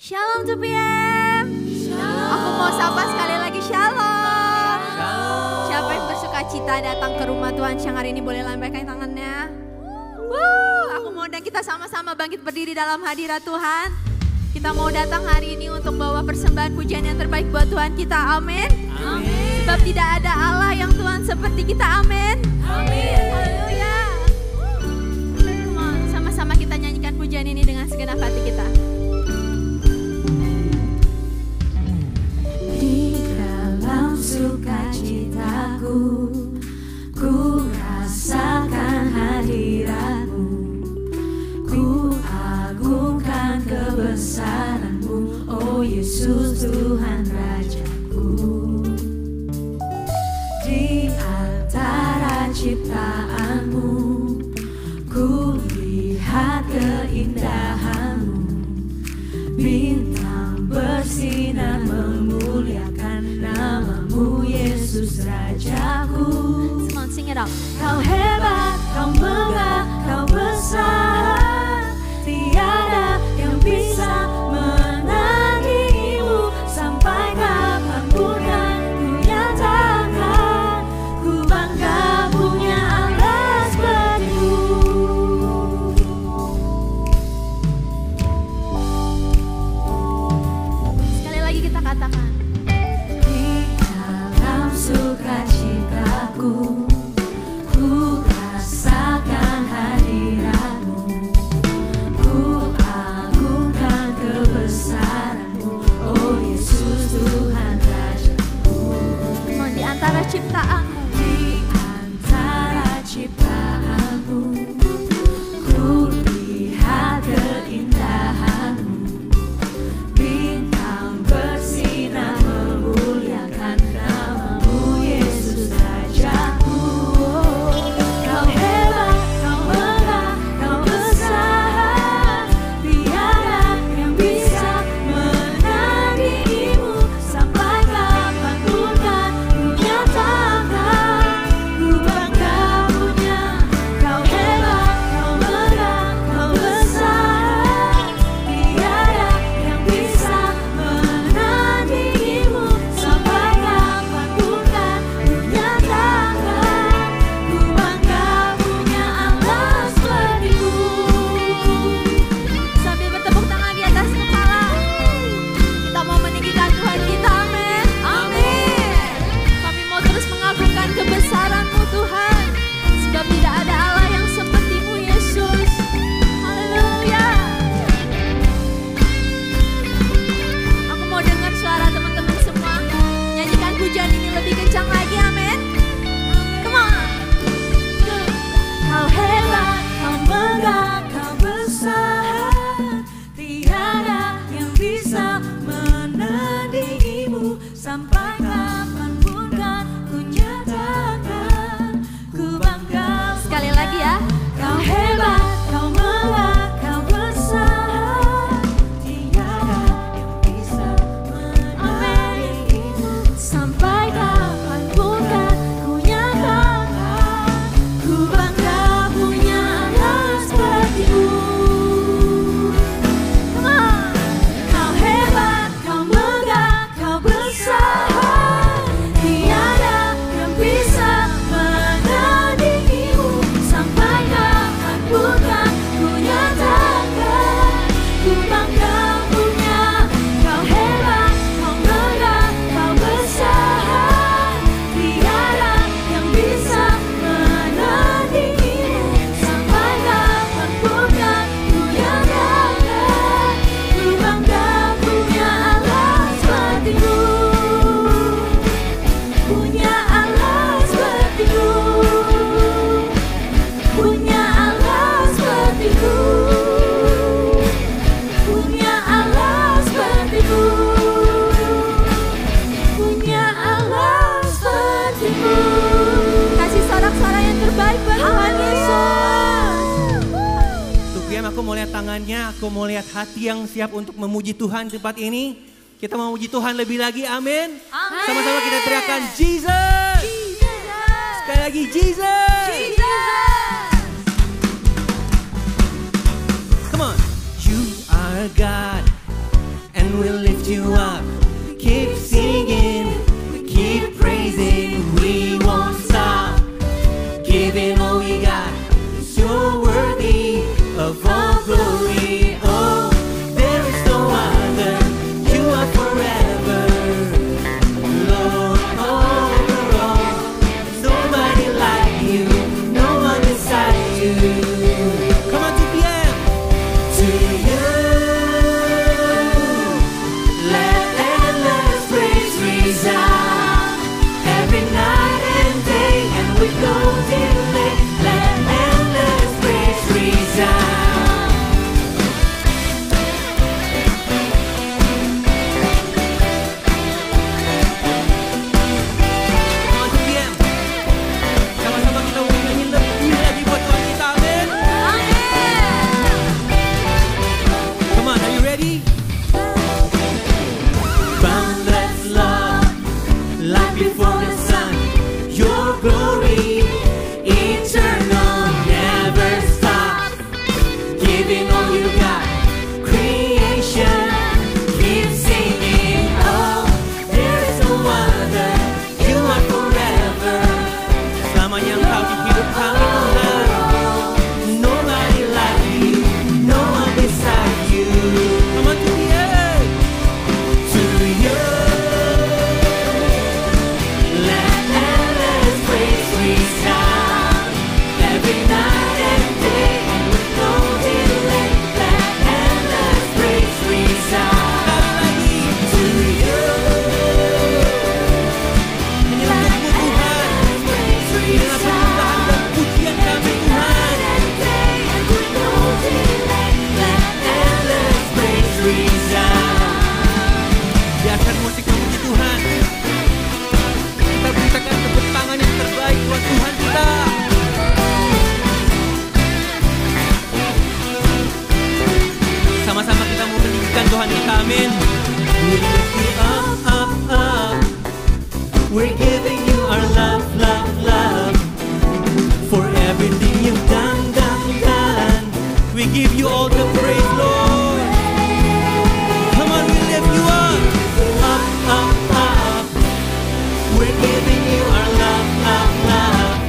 Shalom 2PM. Shalom. Aku mau sapa sekali lagi shalom. Shalom. Siapa yang bersuka cita datang ke rumah Tuhan siang hari ini boleh lambaikan tangannya. Aku mau dan kita sama-sama bangkit berdiri dalam hadirat Tuhan. Kita mau datang hari ini untuk bawa persembahan pujian yang terbaik buat Tuhan kita. Amin. Amin. Sebab tidak ada Allah yang Tuhan seperti kita. Amin. Amin. Haleluya. Sama-sama kita nyanyikan pujian ini dengan segenap hati kita. Di dalam sukacitaku, ku rasakan hadirat-Mu. Ku agungkan kebesaran-Mu, oh Yesus Tuhan Rajaku. Di antara ciptaan-Mu, ku lihat keindahan-Mu. Bintang bersinar memuliakan nama-Mu, Yesus Rajaku. Come on, sing it out. Kau hebat, kau megah, kau besar. Tiada yang bisa menandingi-Mu. Sampai kapanpun kan ku nyatakan, ku bangga punya Allah seperti-Mu. Sekali lagi kita katakan. Di dalam sukacitaku, ku rasakan hadirat-Mu. Ku agungkan kebesaran-Mu, oh Yesus Tuhan Rajaku. Come on, di antara ciptaan-Mu. Di antara ciptaan-Mu, ku lihat keindahan-Mu. Bintang bersinar memuliakan nama-Mu, Yesus Rajaku. Kau hebat, kau megah, kau besar. Tiada yang bisa menandingi-Mu. Sampai kapanpun kan ku nyatakan, ku bangga punya. Kau hebat, kau megah, kau besar. Tiada yang bisa menandingi-Mu. Sampai kapanpun kan ku nyatakan, ku bangga punya Allah seperti-Mu. Sambil bertepuk tangan di atas kepala, kita mau meninggikan Tuhan kita. Amin. Amin. Kami mau terus mengagungkan kebesaran-Mu Tuhan. Sebab tidak ada Allah yang seperti-Mu Yesus. Haleluya. Aku mau dengar suara teman-teman semua. Nyanyikan pujian ini lebih kencang lagi. Amin. Come on. Kau hebat, kau megah, kau besar. Tiada yang bisa menandingi-Mu. Sampai kapanpun kan ku nyatakan, ku bangga. Sekali lagi ya. Kau hebat, kau megah, kau besar. Tiada yang bisa menandingi-Mu. Sampai kapanpun kan ku nyatakan, ku bangga punya Allah seperti-Mu. Come on. Kau hebat, kau megah, kau besar. Tiada yang bisa menandingi-Mu. Sampai kapanpun kan ku nyatakan, ku bangga punya. Kau hebat, kau megah, kau besar. Tiada yang bisa menandingi-Mu. Sampai kapanpun kan ku nyatakan, ku bangga punya Allah seperti-Mu. Punya Allah seperti-Mu. Punya Allah seperti-Mu. Punya Allah seperti-Mu. Punya Allah seperti-Mu. Kasih sorak-sorak yang terbaik buat Tuhan Yesus. Tuhan, aku mau lihat tangannya, aku mau lihat hati yang siap untuk memuji Tuhan di tempat ini. Kita mau memuji Tuhan lebih lagi, amin. Amin. Sama-sama kita teriakan Jesus. Sekali lagi Jesus. Come on. You are God and you up. Keep singing, keep praising, we won't stop. Giving all we got, so worthy of all glory. Oh, there is no other, you are forever, Lord, over all. Nobody like you, no one beside you. Come on, 2 p.m. To you, let endless praise resound every night and day, and with no delay, let endless praise resound. Come on, 2 p.m. Sama-sama kita mau nyanyi lebih lagi buat Tuhan kita, amin. Come on, are you ready? Boundless love, light before the sun, your glory, eternal, never stop. Giving all you got, creation, keep singing. Oh, there is no other, you are forever. Selamanya engkau di hidup kami, Tuhan. Nobody like you, no one beside you. Come on, to the end. To you, let endless praise resound every night and day, and with no delay, let endless praise resound. To you, hanya untukmu Tuhan, dengan persembahan dan pujian kami Tuhan. Biarkan musik memuji Tuhan. Kita berikan tepuk tangan yang terbaik buat Tuhan kita. Sama-sama kita mau meninggikan Tuhan kita, amin. We lift you up, up, up. We're giving you our love, love, love. For everything you've done, done, done. We give you all the praise, Lord. Come on, we lift you up, up, up, up. We're giving you our love, love, love.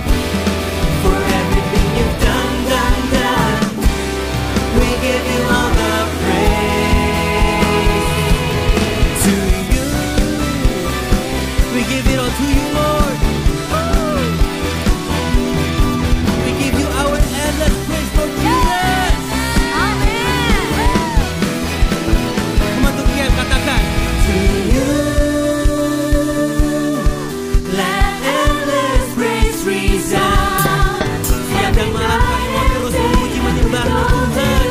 For everything you've done, done, done. We give you all the praise. To you, we give it all to you, Lord. We give you our endless praise, Lord Jesus. Come on, Tuhan, katakan. To you, let endless praise resound. Siang dan malam kami mau terus memuji menyembah-Mu, Tuhan.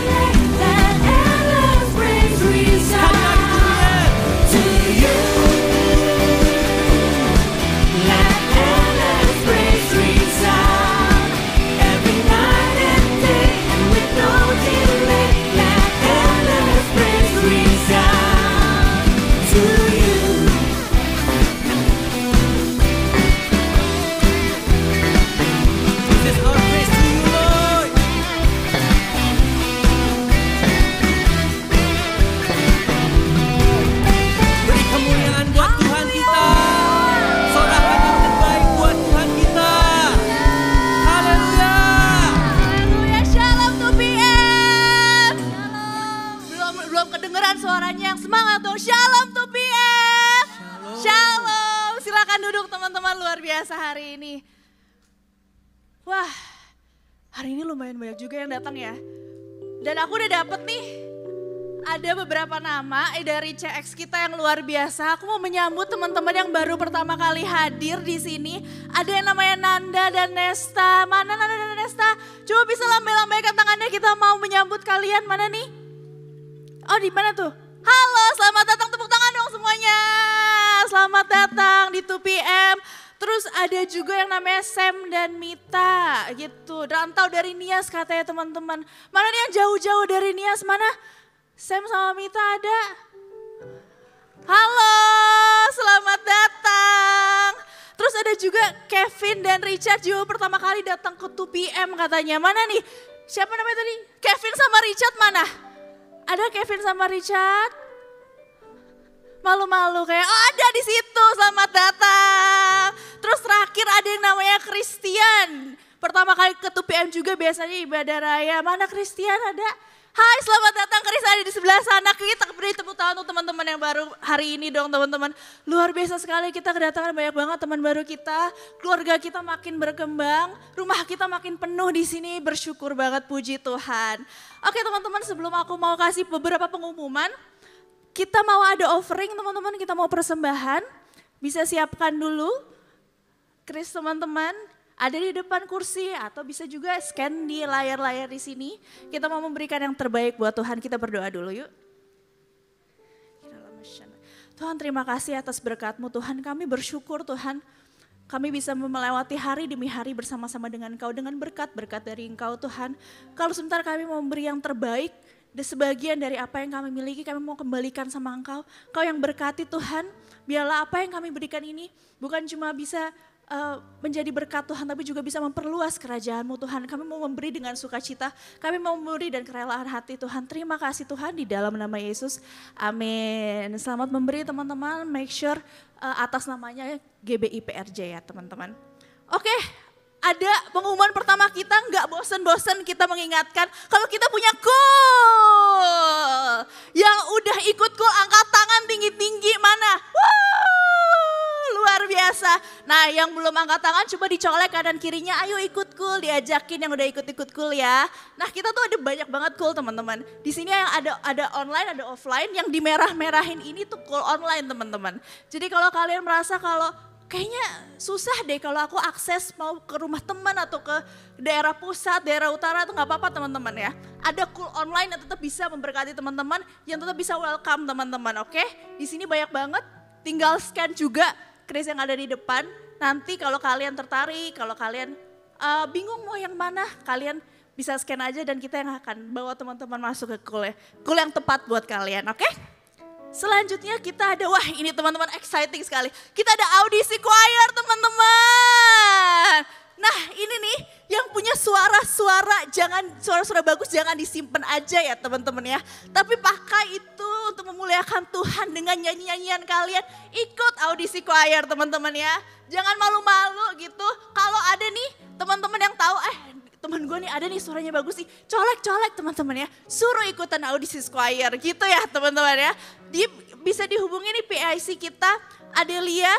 Let endless praise resound. To you, Let endless praise resound every night and day, and with no delay. Let endless praise resound. to you. This is our praise to you, Lord. Beri kemuliaan buat Tuhan kita. Sorakan yang terbaik buat Tuhan kita. Haleluya. Haleluya, shalom 2 p.m. Belum kedengeran suaranya yang semangat dong. Shalom 2 p.m. Shalom. Silakan duduk teman-teman, luar biasa hari ini. Wah, hari ini lumayan banyak juga yang datang ya. Dan aku udah dapet nih, ada beberapa nama dari CX kita yang luar biasa. Aku mau menyambut teman-teman yang baru pertama kali hadir di sini. Ada yang namanya Nanda dan Nesta. Mana Nanda dan Nesta? Coba bisa lambai-lambaikan tangannya, kita mau menyambut kalian. Mana nih? Oh, di mana tuh? Halo, selamat datang, tepuk tangan dong semuanya. Selamat datang di 2 PM. Terus ada juga yang namanya Sam dan Mita gitu. Rantau dari Nias katanya teman-teman. Mana nih yang jauh-jauh dari Nias? Mana? Sam sama Mita ada? Halo, selamat datang. Terus ada juga Kevin dan Richard juga pertama kali datang ke 2 PM katanya. Mana nih? Siapa namanya tadi? Kevin sama Richard mana? Ada Kevin sama Richard? malu-malu kayak oh ada di situ, selamat datang. Terus terakhir ada yang namanya Christian. Pertama kali ke 2PM juga biasanya ibadah raya. Mana Christian ada? Hai, selamat datang Chris, ada di sebelah sana. Kita beri tepuk tangan untuk teman-teman yang baru hari ini dong teman-teman. Luar biasa sekali kita kedatangan banyak banget teman baru kita. Keluarga kita makin berkembang, rumah kita makin penuh di sini. Bersyukur banget, puji Tuhan. Oke teman-teman, sebelum aku mau kasih beberapa pengumuman, kita mau ada offering teman-teman, kita mau persembahan. Bisa siapkan dulu. Chris teman-teman, ada di depan kursi atau bisa juga scan di layar-layar di sini. Kita mau memberikan yang terbaik buat Tuhan. Kita berdoa dulu yuk. Tuhan terima kasih atas berkat-Mu Tuhan. Kami bersyukur Tuhan. Kami bisa melewati hari demi hari bersama-sama dengan Engkau. Dengan berkat-berkat dari Engkau Tuhan. Kalau sebentar kami mau memberi yang terbaik. Dan sebagian dari apa yang kami miliki kami mau kembalikan sama Engkau. Engkau yang berkati Tuhan. Biarlah apa yang kami berikan ini bukan cuma bisa menjadi berkat Tuhan, tapi juga bisa memperluas kerajaan-Mu Tuhan. Kami mau memberi dengan sukacita, kami mau memberi dan kerelaan hati Tuhan. Terima kasih Tuhan di dalam nama Yesus, amin. Selamat memberi teman-teman, make sure atas namanya GBI PRJ ya teman-teman. Oke, ada pengumuman pertama kita, nggak bosen-bosen kita mengingatkan kalau kita punya cool. Yang udah ikut cool angkat tangan tinggi-tinggi mana? Luar biasa. Nah yang belum angkat tangan coba dicolek kanan kirinya, ayo ikut cool, diajakin yang udah ikut-ikut cool ya. Nah kita tuh ada banyak banget cool teman-teman. Di sini yang ada online, ada offline, yang dimerah-merahin ini tuh cool online teman-teman. Jadi kalau kalian merasa kalau kayaknya susah deh kalau aku akses mau ke rumah teman atau ke daerah pusat, daerah utara tuh nggak apa-apa teman-teman ya. Ada cool online yang tetap bisa memberkati teman-teman, yang tetap bisa welcome teman-teman, oke? Di sini banyak banget, tinggal scan juga Chris yang ada di depan. Nanti kalau kalian tertarik, kalau kalian bingung mau yang mana, kalian bisa scan aja dan kita yang akan bawa teman-teman masuk ke cool yang tepat buat kalian, oke? Selanjutnya kita ada, wah ini teman-teman exciting sekali. Kita ada audisi choir teman-teman. Nah ini nih yang punya suara-suara, jangan suara-suara bagus jangan disimpan aja ya teman-teman ya. Tapi pakai itu untuk memuliakan Tuhan dengan nyanyi-nyanyian kalian. Ikut audisi choir teman-teman ya. Jangan malu-malu gitu. Kalau ada nih teman-teman yang tahu, teman gue nih ada nih suaranya bagus nih. Colek-colek teman-teman ya. Suruh ikutan audisi choir gitu ya teman-teman ya. Bisa dihubungi nih PIC kita, Adelia.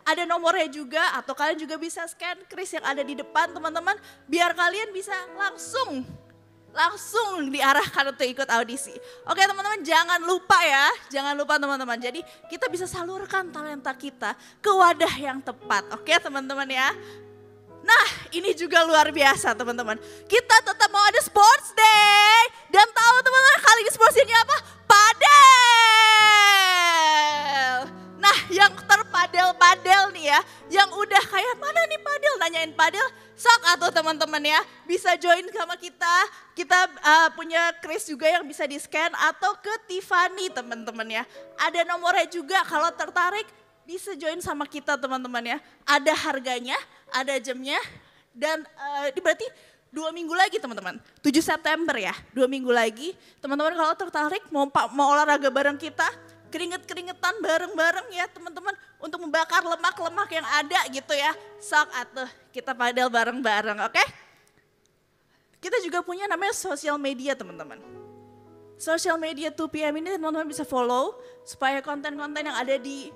Ada nomornya juga atau kalian juga bisa scan Chris yang ada di depan teman-teman. Biar kalian bisa langsung diarahkan untuk ikut audisi. Oke teman-teman jangan lupa ya, jangan lupa teman-teman. Jadi kita bisa salurkan talenta kita ke wadah yang tepat. Oke teman-teman ya. Nah ini juga luar biasa teman-teman. Kita tetap mau ada sports day. Dan tahu teman-teman kali ini sports day-nya apa? Padel. Nah yang terpadel-padel nih ya, yang udah kayak mana nih padel, nanyain padel, sok atau teman-teman ya, bisa join sama kita. Kita punya Chris juga yang bisa di scan atau ke Tiffany teman-teman ya. Ada nomornya juga kalau tertarik bisa join sama kita teman-teman ya. Ada harganya, ada jamnya dan berarti 2 minggu lagi teman-teman, 7 September ya, 2 minggu lagi. Teman-teman kalau tertarik mau olahraga bareng kita, keringet-keringetan bareng-bareng ya teman-teman untuk membakar lemak-lemak yang ada gitu ya. Sok atuh kita padel bareng-bareng, oke? Kita juga punya namanya sosial media teman-teman. Sosial media 2PM ini teman-teman bisa follow supaya konten-konten yang ada di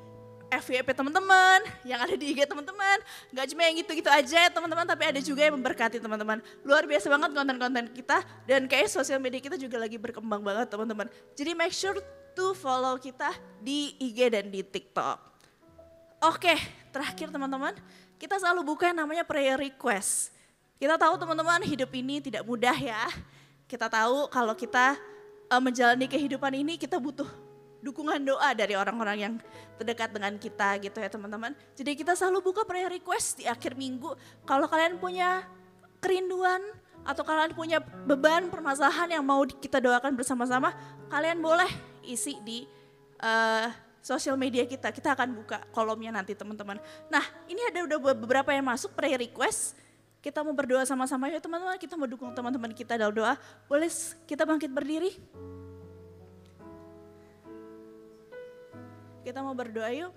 FYP teman-teman, yang ada di IG teman-teman, gak cuma yang gitu-gitu aja ya teman-teman, tapi ada juga yang memberkati teman-teman. Luar biasa banget konten-konten kita dan kayak sosial media kita juga lagi berkembang banget teman-teman. Jadi make sure to follow kita di IG dan di TikTok. Oke, terakhir teman-teman, kita selalu buka yang namanya prayer request. Kita tahu teman-teman hidup ini tidak mudah ya. Kita tahu kalau kita menjalani kehidupan ini kita butuh dukungan doa dari orang-orang yang terdekat dengan kita gitu ya teman-teman. Jadi kita selalu buka prayer request di akhir minggu. Kalau kalian punya kerinduan atau kalian punya beban permasalahan yang mau kita doakan bersama-sama, kalian boleh isi di sosial media kita. Kita akan buka kolomnya nanti teman-teman. Nah ini ada udah beberapa yang masuk prayer request. Kita mau berdoa sama-sama ya teman-teman. Kita mau dukung teman-teman kita dalam doa. Boleh kita bangkit berdiri? Kita mau berdoa yuk.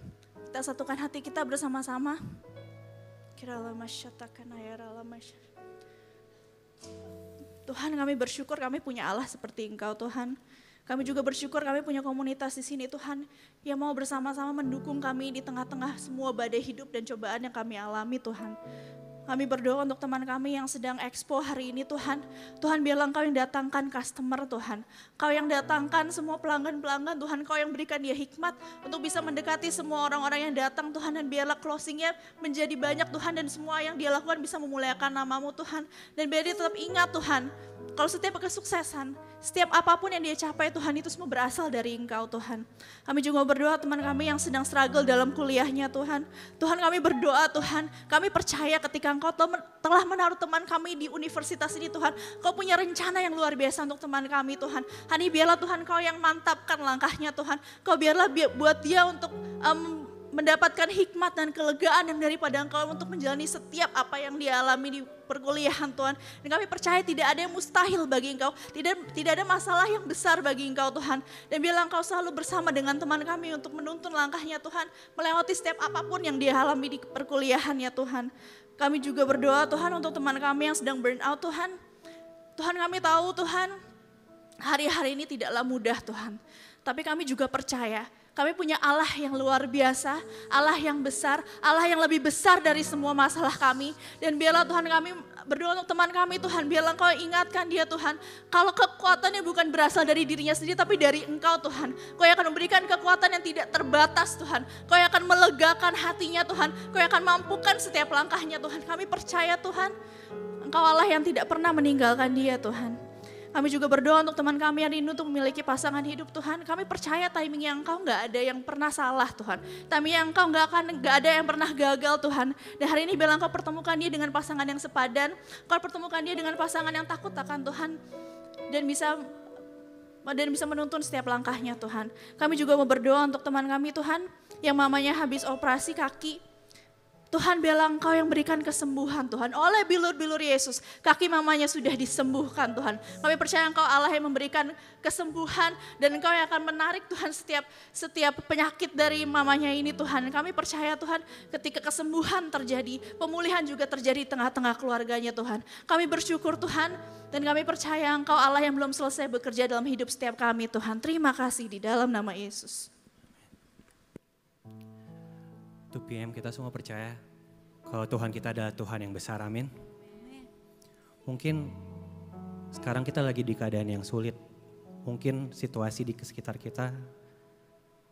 Kita satukan hati kita bersama-sama. Tuhan, kami bersyukur kami punya Allah seperti Engkau Tuhan. Kami juga bersyukur kami punya komunitas di sini Tuhan yang mau bersama-sama mendukung kami di tengah-tengah semua badai hidup dan cobaan yang kami alami Tuhan. Kami berdoa untuk teman kami yang sedang expo hari ini Tuhan. Tuhan biarlah Engkau yang datangkan customer Tuhan. Kau yang datangkan semua pelanggan-pelanggan Tuhan. Kau yang berikan dia hikmat untuk bisa mendekati semua orang-orang yang datang Tuhan. Dan biarlah closingnya menjadi banyak Tuhan. Dan semua yang dia lakukan bisa memuliakan nama-Mu Tuhan. Dan biar dia tetap ingat Tuhan. Kalau setiap kesuksesan, setiap apapun yang dia capai Tuhan itu semua berasal dari Engkau Tuhan. Kami juga berdoa teman kami yang sedang struggle dalam kuliahnya Tuhan. Tuhan kami berdoa Tuhan, kami percaya ketika Engkau telah menaruh teman kami di universitas ini Tuhan. Kau punya rencana yang luar biasa untuk teman kami Tuhan. Hani biarlah Tuhan Kau yang mantapkan langkahnya Tuhan. Kau biarlah buat dia untuk mendapatkan hikmat dan kelegaan yang daripada Engkau untuk menjalani setiap apa yang dia alami di perkuliahan Tuhan. Dan kami percaya tidak ada yang mustahil bagi Engkau, tidak ada masalah yang besar bagi Engkau Tuhan. Dan biarlah Engkau selalu bersama dengan teman kami untuk menuntun langkahnya Tuhan, melewati setiap apapun yang dia alami di perkuliahannya Tuhan. Kami juga berdoa Tuhan untuk teman kami yang sedang burn out Tuhan. Tuhan kami tahu Tuhan, hari-hari ini tidaklah mudah Tuhan. Tapi kami juga percaya, kami punya Allah yang luar biasa, Allah yang besar, Allah yang lebih besar dari semua masalah kami. Dan biarlah Tuhan kami berdoa untuk teman kami Tuhan, biarlah Engkau ingatkan dia Tuhan. Kalau kekuatannya bukan berasal dari dirinya sendiri tapi dari Engkau Tuhan. Kau yang akan memberikan kekuatan yang tidak terbatas Tuhan. Kau yang akan melegakan hatinya Tuhan. Kau yang akan mampukan setiap langkahnya Tuhan. Kami percaya Tuhan, Engkau Allah yang tidak pernah meninggalkan dia Tuhan. Kami juga berdoa untuk teman kami yang rindu untuk memiliki pasangan hidup Tuhan. Kami percaya timing yang Engkau gak ada yang pernah salah Tuhan. Timing yang Engkau gak ada yang pernah gagal Tuhan. Dan hari ini biarlah Engkau pertemukan dia dengan pasangan yang sepadan. Engkau pertemukan dia dengan pasangan yang takut akan Tuhan. Dan bisa menuntun setiap langkahnya Tuhan. Kami juga mau berdoa untuk teman kami Tuhan yang mamanya habis operasi kaki. Tuhan biarlah Engkau yang berikan kesembuhan Tuhan. Oleh bilur-bilur Yesus, kaki mamanya sudah disembuhkan Tuhan. Kami percaya Engkau Allah yang memberikan kesembuhan dan Engkau yang akan menarik Tuhan setiap penyakit dari mamanya ini Tuhan. Kami percaya Tuhan ketika kesembuhan terjadi, pemulihan juga terjadi di tengah-tengah keluarganya Tuhan. Kami bersyukur Tuhan dan kami percaya Engkau Allah yang belum selesai bekerja dalam hidup setiap kami Tuhan. Terima kasih di dalam nama Yesus. Untuk PM kita semua percaya kalau Tuhan kita adalah Tuhan yang besar, amin. Mungkin sekarang kita lagi di keadaan yang sulit. Mungkin situasi di sekitar kita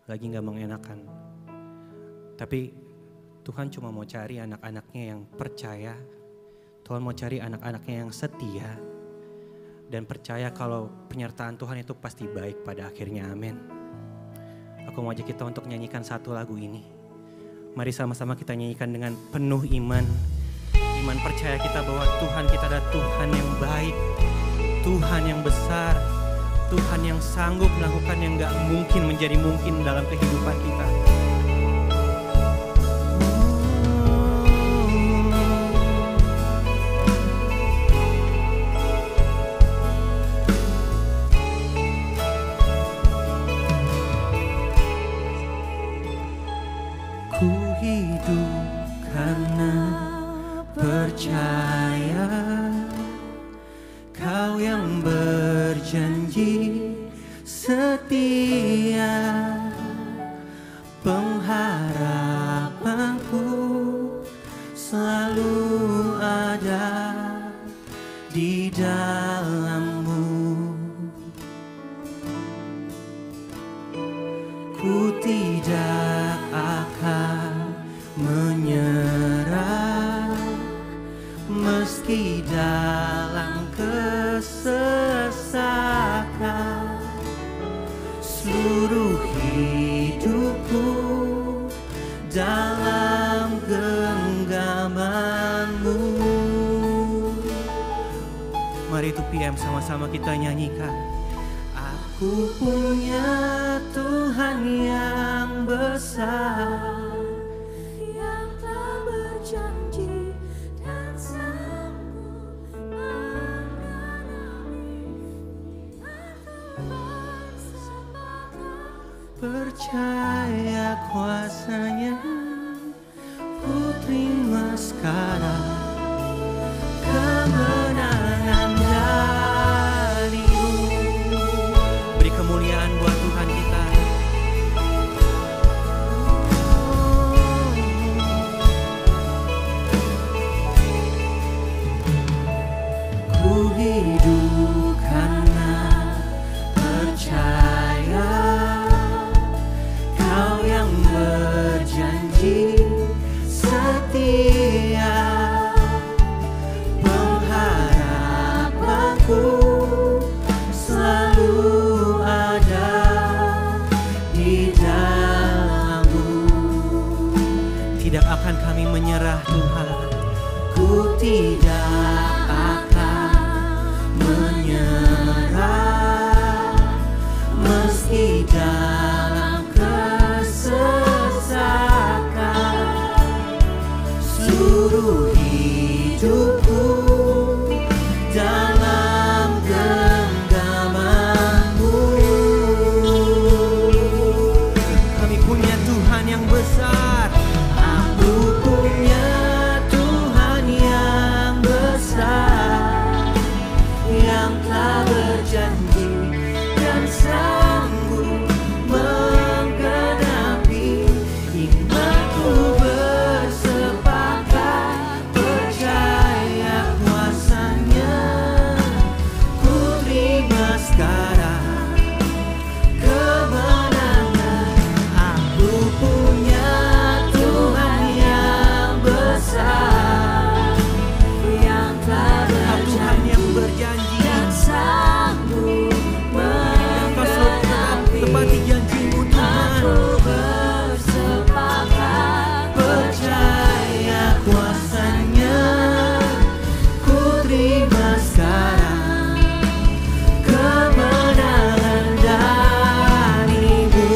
lagi gak mengenakan. Tapi Tuhan cuma mau cari anak-anaknya yang percaya. Tuhan mau cari anak-anaknya yang setia. Dan percaya kalau penyertaan Tuhan itu pasti baik pada akhirnya, amin. Aku mau ajak kita untuk nyanyikan satu lagu ini. Mari sama-sama kita nyanyikan dengan penuh iman. Iman percaya kita bahwa Tuhan kita adalah Tuhan yang baik. Tuhan yang besar. Tuhan yang sanggup melakukan yang gak mungkin menjadi mungkin dalam kehidupan kita. Ku hidup karena percaya Kau yang berjanji setia. Pengharapanku selalu ada di dalam-Mu. Ku tidak akan menyerah meski dalam kesesakan. Seluruh hidupku dalam genggaman-Mu. Mari itu PM sama-sama kita nyanyikan. Aku punya Tuhan yang besar, yang telah berjanji dan sanggup mengenali. Aku bersabda percaya kuasanya, ku terima sekarang kemenangan darimu. Beri kemuliaan buat Tuhan kita. Ku hidup karena percaya, Kau yang berjanji setia, pengharapanku selalu ada di dalam-Mu. Tidak akan kami menyerah Tuhan, ku tidak akan menyerah meski dalam kesesakan. Seluruh hidupku dalam genggaman-Mu. Kami punya Tuhan yang besar. Aku punya Tuhan yang besar, yang telah berjanji dan sanggup menggenapi imanku. Bersepakat percaya kuasanya, ku terima sekarang kemenangan. Aku punya Tuhan yang besar, yang telah berjanji dan sanggup menggenapi. Tepati janji-Mu Tuhan. Aku bersepakat percaya kuasanya, ku terima sekarang kemenangan darimu.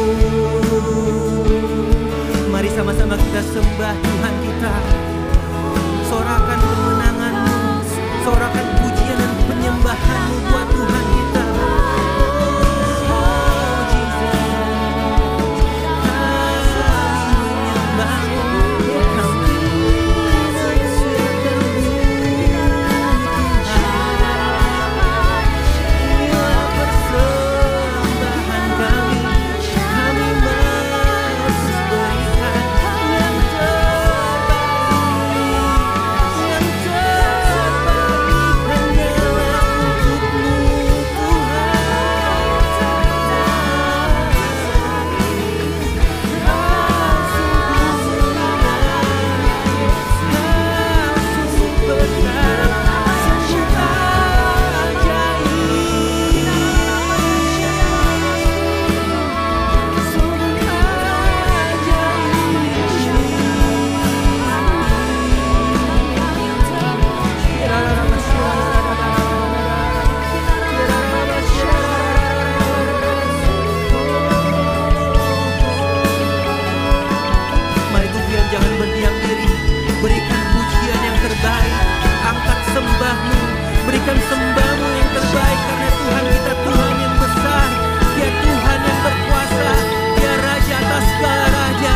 Mari sama-sama kita sembah Tuhan kita. Sorakan kemenangan-Mu, sorakan pujian dan penyembahan-Mu buat Tuhan kita. Oh Jesus, kami menyembah-Mu, kami mensyukurkan-Mu. Inilah persembahan kami, kami Yesus berikan yang terbaik, yang terbaik hanyalah untuk-Mu Mari Tuhan, jangan berdiam diri. Berikan pujian yang terbaik, angkat sembah-Mu, berikan sembah-Mu yang terbaik. Karena Tuhan kita Tuhan yang besar, Dia Tuhan yang berkuasa, Dia Raja atas segala raja,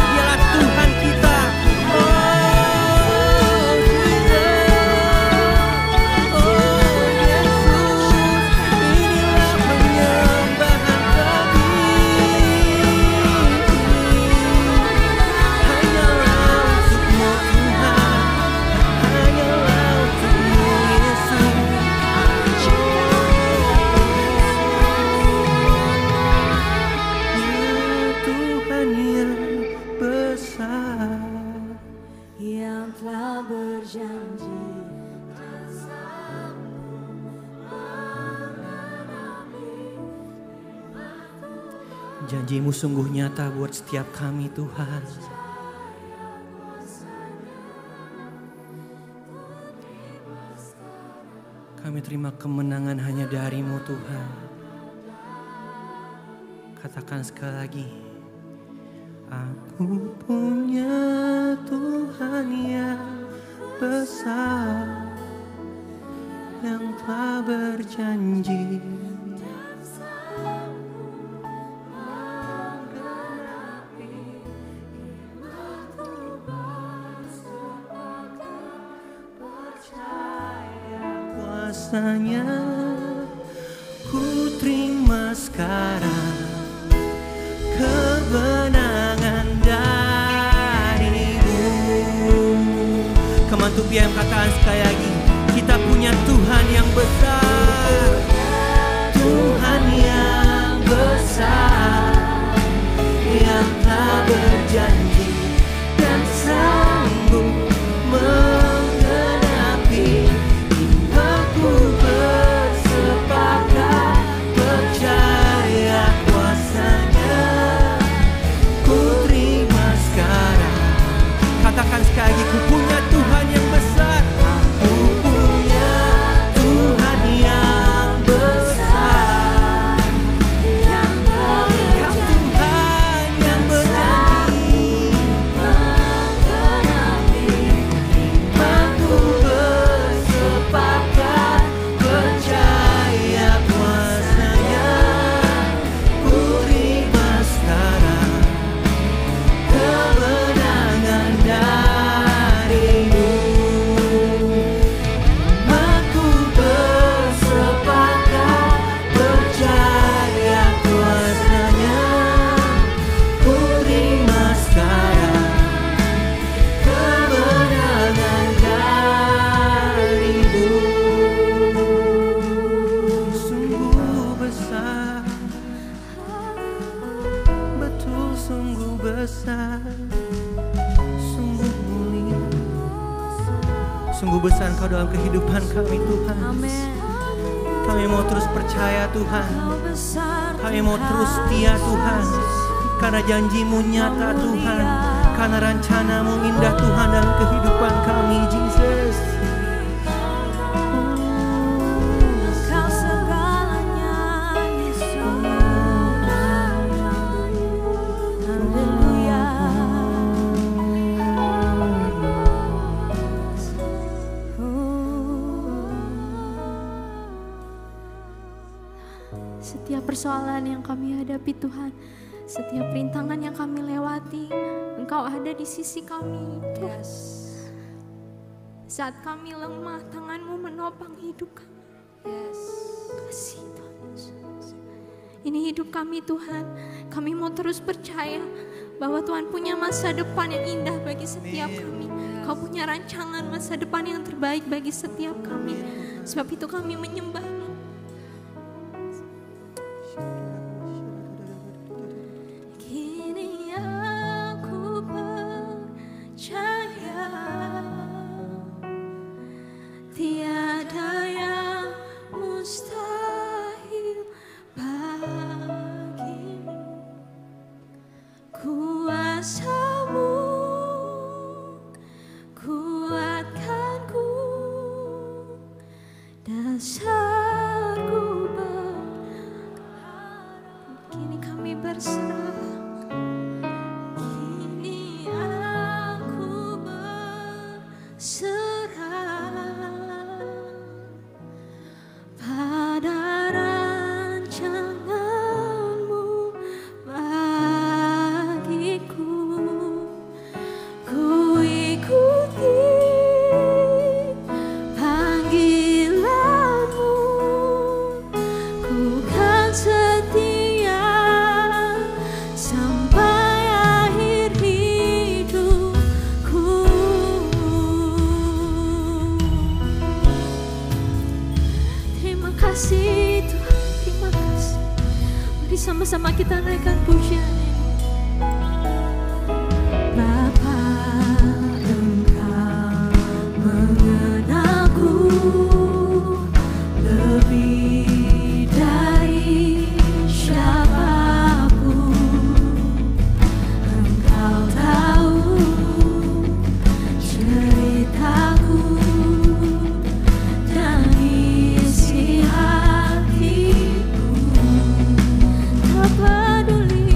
Dialah Tuhan kita. Oh Jesus, oh Yesus, inilah penyembahan kami. Hanyalah untuk-Mu Tuhan, hanyalah untuk-Mu Yesus. Tuhan yang besar, yang telah berjanji dan janji-Mu sungguh nyata buat setiap kami Tuhan. Kami terima kemenangan hanya dari-Mu Tuhan. Katakan sekali lagi. Aku punya Tuhan yang besar, yang telah berjanji kuasanya. Ku terima sekarang kebenangan darimu. Come on, 2PM katakan sekali lagi, kita punya Tuhan yang besar, Tuhan yang besar, yang telah berjanji dan sanggup menggenapi. Aku bersepakat percaya kuasanya. Ku terima sekarang. Katakan sekali lagi, ku punya Tuhan yang besar. Ku punya Tuhan yang besar, yang Tuhan yang berjanji menggenapi. Aku bersepakat percaya kuasanya. Ku terima sekarang kemenangan darimu. Aku bersepakat percaya kuasanya. Ku terima sekarang kemenangan darimu. Sungguh besar, betul sungguh besar, sungguh mulia, sungguh besar Engkau dalam kehidupan kami Tuhan. Amin. Kami mau terus percaya Tuhan, kami mau terus setia Tuhan, karena janji-Mu nyata Tuhan, karena rencana-Mu indah Tuhan dalam kehidupan kami, Jesus. Kau segalanya, Yesus. Haleluya. Setiap persoalan yang kami hadapi Tuhan, setiap rintangan yang kami lewati, Engkau ada di sisi kami. Tuhan. Saat kami lemah, tangan-Mu menopang hidup kami. Kasih Tuhan Yesus. Ini hidup kami Tuhan, kami mau terus percaya bahwa Tuhan punya masa depan yang indah bagi setiap kami. Kau punya rancangan masa depan yang terbaik bagi setiap kami. Sebab itu kami menyembah-Mu. Kini aku percaya tiada yang mustahil bagimu. Kuasa-Mu kuatkanku, dasarku berharap. Kini kami berserah, kini aku berserah pada rancangan-Mu bagiku. Ku ikuti panggilan-Mu, ku kan setia sampai akhir hidupku. Terima kasih Tuhan, terima kasih. Mari sama-sama kita naikkan pujian ini. Bapa, Engkau mengenalku lebih dari siapapun. Engkau tahu ceritaku dan isi hatiku. Tak peduli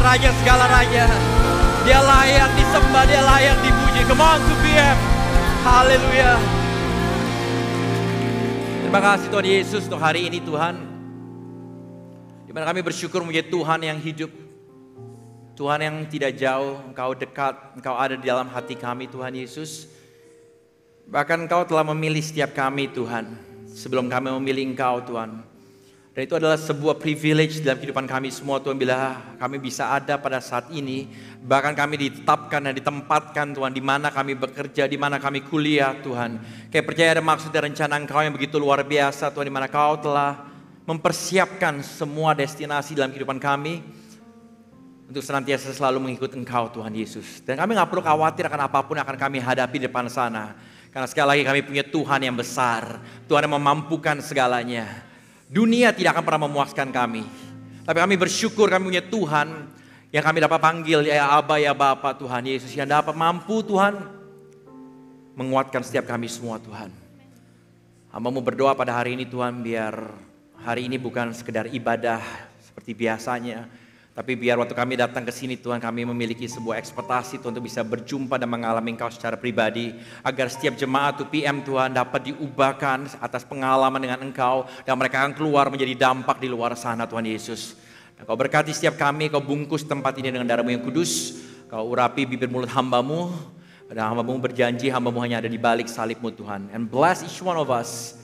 raja segala raja. Dia layak disembah, dia layak dipuji. Come on 2PM. Haleluya. Terima kasih Tuhan Yesus untuk hari ini Tuhan. Dimana kami bersyukur menjadi Tuhan yang hidup. Tuhan yang tidak jauh, Engkau dekat, Engkau ada di dalam hati kami Tuhan Yesus. Bahkan Engkau telah memilih setiap kami Tuhan. Sebelum kami memilih Engkau Tuhan. Dan itu adalah sebuah privilege dalam kehidupan kami semua Tuhan. Bila kami bisa ada pada saat ini. Bahkan kami ditetapkan dan ditempatkan Tuhan. Di mana kami bekerja, di mana kami kuliah Tuhan. Kayak percaya ada maksud dan rencana Engkau yang begitu luar biasa Tuhan. Di mana Engkau telah mempersiapkan semua destinasi dalam kehidupan kami. Untuk senantiasa selalu mengikut Engkau Tuhan Yesus. Dan kami gak perlu khawatir akan apapun yang akan kami hadapi di depan sana. Karena sekali lagi kami punya Tuhan yang besar. Tuhan yang memampukan segalanya. Dunia tidak akan pernah memuaskan kami. Tapi kami bersyukur kami punya Tuhan yang kami dapat panggil ya Aba ya Bapa Tuhan Yesus. Yang dapat mampu Tuhan menguatkan setiap kami semua Tuhan. Hamba-Mu berdoa pada hari ini Tuhan biar hari ini bukan sekedar ibadah seperti biasanya. Tapi biar waktu kami datang ke sini Tuhan kami memiliki sebuah ekspektasi Tuhan untuk bisa berjumpa dan mengalami Engkau secara pribadi. Agar setiap jemaat 2PM Tuhan dapat diubahkan atas pengalaman dengan Engkau. Dan mereka akan keluar menjadi dampak di luar sana Tuhan Yesus. Dan Kau berkati setiap kami, Kau bungkus tempat ini dengan darah-Mu yang kudus. Kau urapi bibir mulut hamba-Mu. Dan hamba-Mu berjanji hamba-Mu hanya ada di balik salib-Mu Tuhan. And bless each one of us.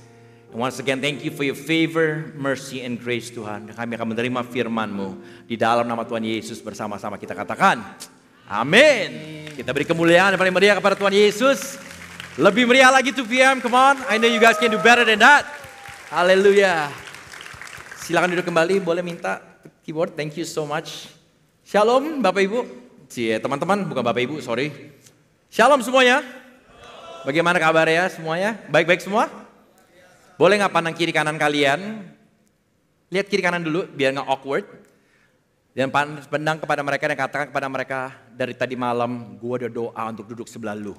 And once again, thank you for your favor, mercy, and grace Tuhan. Dan kami akan menerima firman-Mu di dalam nama Tuhan Yesus bersama-sama kita katakan. Amin. Kita beri kemuliaan yang paling meriah kepada Tuhan Yesus. Lebih meriah lagi 2PM, come on. I know you guys can do better than that. Haleluya. Silakan duduk kembali, boleh minta keyboard, thank you so much. Shalom Bapak Ibu. Teman-teman, bukan Bapak Ibu, sorry. Shalom semuanya. Bagaimana kabarnya semuanya? Baik-baik semua? Boleh gak pandang kiri kanan kalian? Lihat kiri kanan dulu biar gak awkward. Dan pandang kepada mereka dan katakan kepada mereka, dari tadi malam gue udah doa untuk duduk sebelah lu.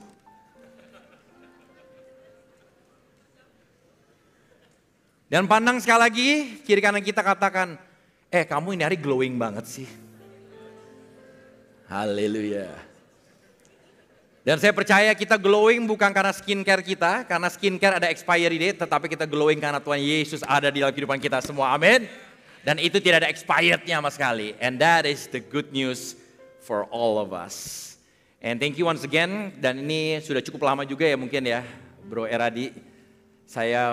Dan pandang sekali lagi kiri kanan kita katakan, kamu ini hari glowing banget sih. Haleluya. Dan saya percaya kita glowing bukan karena skincare kita, karena skincare ada expiry date, tetapi kita glowing karena Tuhan Yesus ada di dalam kehidupan kita semua, amin. Dan itu tidak ada expirednya sama sekali. And that is the good news for all of us. And thank you once again, dan ini sudah cukup lama juga ya mungkin ya, Bro Eradi. Saya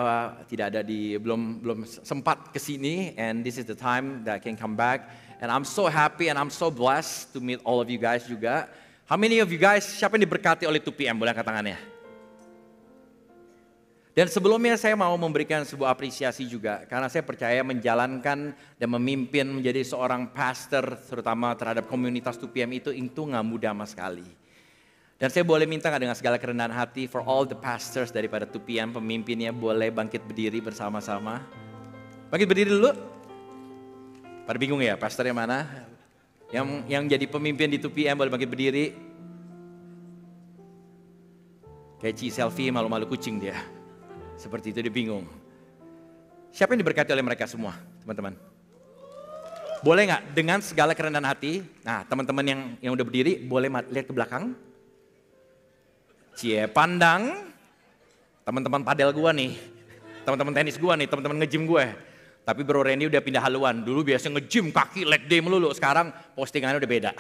tidak ada belum sempat kesini, and this is the time that I can come back. And I'm so happy and I'm so blessed to meet all of you guys juga. How many of you guys, siapa yang diberkati oleh 2PM? Boleh angkat tangannya. Dan sebelumnya saya mau memberikan sebuah apresiasi juga. Karena saya percaya menjalankan dan memimpin menjadi seorang pastor, terutama terhadap komunitas 2PM itu gak mudah sama sekali. Dan saya boleh minta dengan segala kerendahan hati, for all the pastors daripada 2PM, pemimpinnya boleh bangkit berdiri bersama-sama. Bangkit berdiri dulu. Pada bingung ya, pastornya mana? Yang jadi pemimpin di 2PM boleh bangkit berdiri. Kayak selfie malu-malu kucing dia. Seperti itu dia bingung. Siapa yang diberkati oleh mereka semua teman-teman? Boleh gak dengan segala kerendahan hati. Nah teman-teman yang udah berdiri boleh lihat ke belakang. Pandang. Teman-teman padel gua nih. Teman-teman tenis gua nih, teman-teman nge-gym gue. Tapi Bro Randy udah pindah haluan. Dulu biasa nge-gym kaki leg day melulu. Sekarang postingannya udah beda.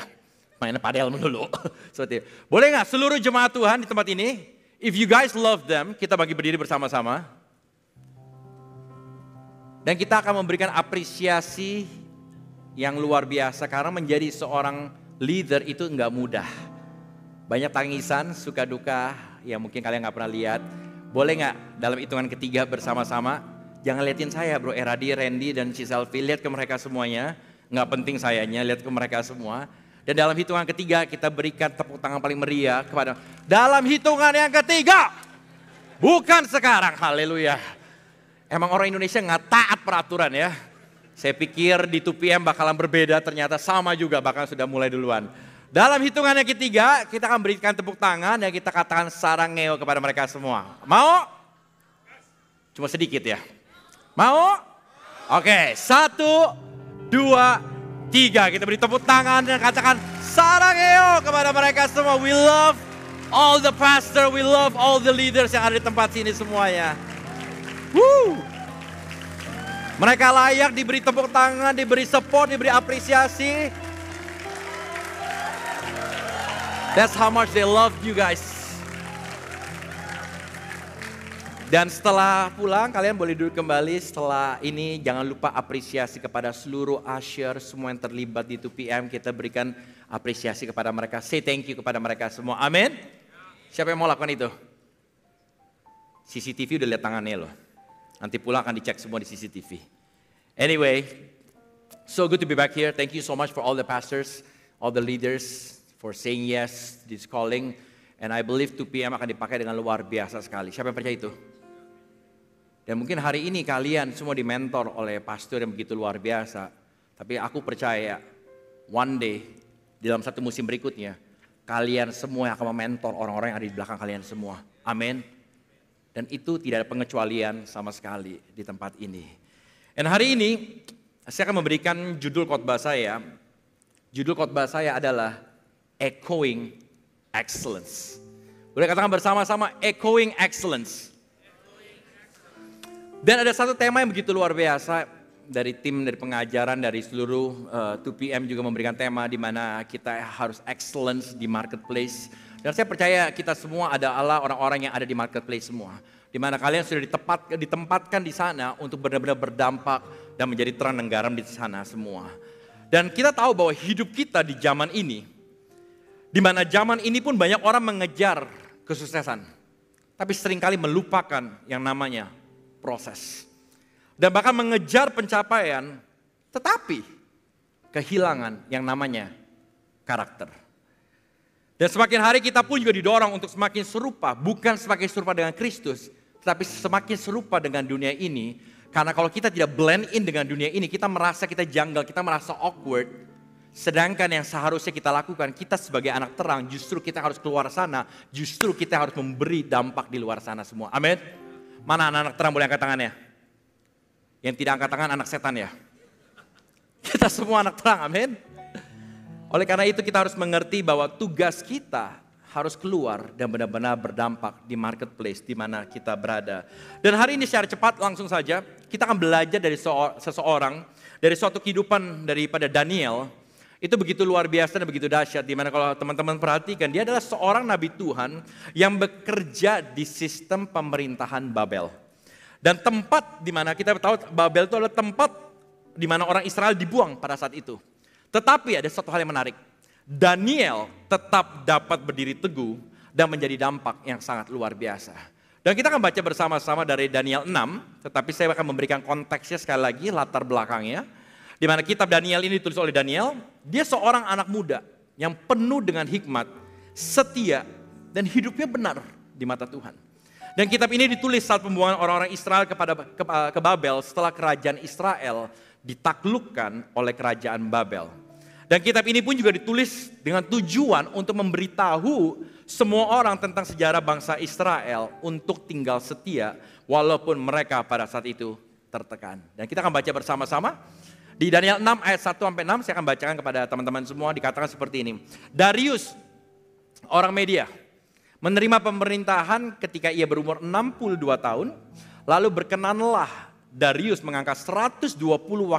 Mainnya padel melulu. Seperti itu. Boleh gak seluruh jemaat Tuhan di tempat ini? If you guys love them, kita bagi berdiri bersama-sama. Dan kita akan memberikan apresiasi yang luar biasa. Karena menjadi seorang leader itu gak mudah. Banyak tangisan, suka duka yang mungkin kalian gak pernah lihat. Boleh gak dalam hitungan ketiga bersama-sama? Jangan liatin saya Bro Eradi, Randy, dan Selfie. Lihat ke mereka semuanya. Nggak penting sayanya, lihat ke mereka semua. Dan dalam hitungan ketiga kita berikan tepuk tangan paling meriah kepada. Dalam hitungan yang ketiga. Bukan sekarang, haleluya. Emang orang Indonesia nggak taat peraturan ya. Saya pikir di 2PM bakalan berbeda, ternyata sama juga, bahkan sudah mulai duluan. Dalam hitungan yang ketiga kita akan berikan tepuk tangan dan kita katakan sarangeo kepada mereka semua. Mau? Cuma sedikit ya. Mau? Oke, 1, 2, 3. Kita beri tepuk tangan dan katakan sarangeo kepada mereka semua. We love all the pastor, we love all the leaders yang ada di tempat sini semuanya. Woo! Mereka layak diberi tepuk tangan, diberi support, diberi apresiasi. That's how much they love you guys. Dan setelah pulang, kalian boleh duduk kembali. Setelah ini jangan lupa apresiasi kepada seluruh usher, semua yang terlibat di 2PM. Kita berikan apresiasi kepada mereka. Say thank you kepada mereka semua. Amin. Siapa yang mau lakukan itu? CCTV udah lihat tangannya loh. Nanti pulang akan dicek semua di CCTV. Anyway, so good to be back here. Thank you so much for all the pastors, all the leaders for saying yes to this calling. And I believe 2PM akan dipakai dengan luar biasa sekali. Siapa yang percaya itu? Dan mungkin hari ini kalian semua dimentor oleh pastor yang begitu luar biasa. Tapi aku percaya one day dalam satu musim berikutnya kalian semua yang akan mementor orang-orang yang ada di belakang kalian semua. Amin. Dan itu tidak ada pengecualian sama sekali di tempat ini. Dan hari ini saya akan memberikan judul khotbah saya. Judul khotbah saya adalah Echoing Excellence. Boleh katakan bersama-sama Echoing Excellence. Dan ada satu tema yang begitu luar biasa dari tim, dari pengajaran, dari seluruh 2PM juga memberikan tema di mana kita harus excellence di marketplace. Dan saya percaya kita semua adalah orang-orang yang ada di marketplace semua. Di mana kalian sudah ditempatkan di sana untuk benar-benar berdampak dan menjadi terang dan garam di sana semua. Dan kita tahu bahwa hidup kita di zaman ini, di mana zaman ini pun banyak orang mengejar kesuksesan. Tapi seringkali melupakan yang namanya proses. Dan bahkan mengejar pencapaian, tetapi kehilangan yang namanya karakter. Dan semakin hari kita pun juga didorong untuk semakin serupa, bukan semakin serupa dengan Kristus, tetapi semakin serupa dengan dunia ini. Karena kalau kita tidak blend in dengan dunia ini, kita merasa kita janggal, kita merasa awkward. Sedangkan yang seharusnya kita lakukan, kita sebagai anak terang, justru kita harus keluar sana, justru kita harus memberi dampak di luar sana semua. Amin. Mana anak-anak terang boleh angkat tangannya? Yang tidak angkat tangan anak setan ya? Kita semua anak terang, amin. Oleh karena itu kita harus mengerti bahwa tugas kita harus keluar dan benar-benar berdampak di marketplace di mana kita berada. Dan hari ini secara cepat langsung saja kita akan belajar dari seseorang, dari suatu kehidupan daripada Daniel. Itu begitu luar biasa dan begitu dahsyat. Dimana kalau teman-teman perhatikan, dia adalah seorang nabi Tuhan yang bekerja di sistem pemerintahan Babel. Dan tempat di mana kita tahu Babel itu adalah tempat di mana orang Israel dibuang pada saat itu. Tetapi ada satu hal yang menarik. Daniel tetap dapat berdiri teguh dan menjadi dampak yang sangat luar biasa. Dan kita akan baca bersama-sama dari Daniel 6. Tetapi saya akan memberikan konteksnya sekali lagi, latar belakangnya. Di mana kitab Daniel ini ditulis oleh Daniel, dia seorang anak muda yang penuh dengan hikmat, setia, dan hidupnya benar di mata Tuhan. Dan kitab ini ditulis saat pembuangan orang-orang Israel ke Babel setelah kerajaan Israel ditaklukkan oleh kerajaan Babel. Dan kitab ini pun juga ditulis dengan tujuan untuk memberitahu semua orang tentang sejarah bangsa Israel untuk tinggal setia walaupun mereka pada saat itu tertekan. Dan kita akan baca bersama-sama. Di Daniel 6 ayat 1-6 saya akan bacakan kepada teman-teman semua, dikatakan seperti ini. Darius, orang Media, menerima pemerintahan ketika ia berumur 62 tahun. Lalu berkenanlah Darius mengangkat 120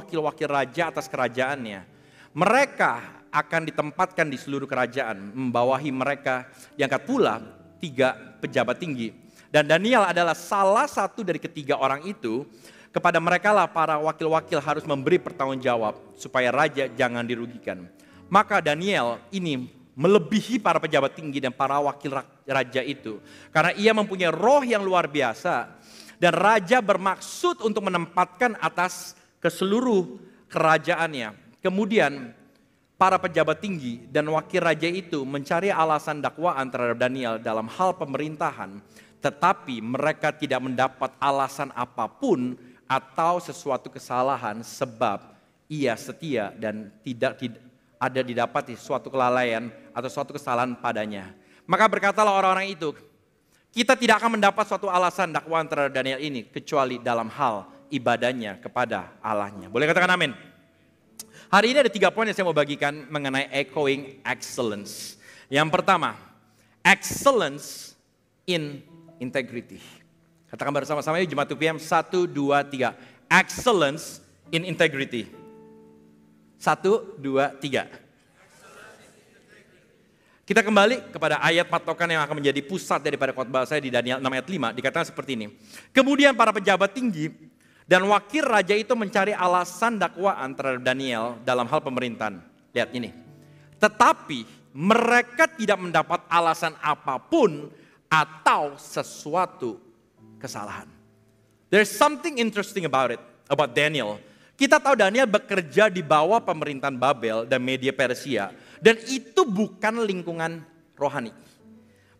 wakil-wakil raja atas kerajaannya. Mereka akan ditempatkan di seluruh kerajaan. Membawahi mereka diangkat pula 3 pejabat tinggi. Dan Daniel adalah salah satu dari ketiga orang itu. Kepada mereka lah para wakil-wakil harus memberi pertanggungjawab supaya raja jangan dirugikan. Maka Daniel ini melebihi para pejabat tinggi dan para wakil raja itu. Karena ia mempunyai roh yang luar biasa. Dan raja bermaksud untuk menempatkan atas ke seluruh kerajaannya. Kemudian para pejabat tinggi dan wakil raja itu mencari alasan dakwaan terhadap Daniel dalam hal pemerintahan. Tetapi mereka tidak mendapat alasan apapun atau sesuatu kesalahan sebab ia setia dan tidak ada didapati suatu kelalaian atau suatu kesalahan padanya. Maka berkatalah orang-orang itu, kita tidak akan mendapat suatu alasan dakwaan terhadap Daniel ini kecuali dalam hal ibadahnya kepada Allahnya. Boleh katakan amin? Hari ini ada 3 poin yang saya mau bagikan mengenai echoing excellence. Yang pertama, excellence in integrity. Katakan bersama-sama yuk Jemaat UPM, 1, 2, 3. Excellence in integrity. 1, 2, 3. Kita kembali kepada ayat patokan yang akan menjadi pusat daripada khotbah saya di Daniel 6 ayat 5. Dikatakan seperti ini. Kemudian para pejabat tinggi dan wakil raja itu mencari alasan dakwaan terhadap Daniel dalam hal pemerintahan. Lihat ini. Tetapi mereka tidak mendapat alasan apapun atau sesuatu kesalahan. There's something interesting about it, about Daniel. Kita tahu Daniel bekerja di bawah pemerintahan Babel dan Media Persia. Dan itu bukan lingkungan rohani.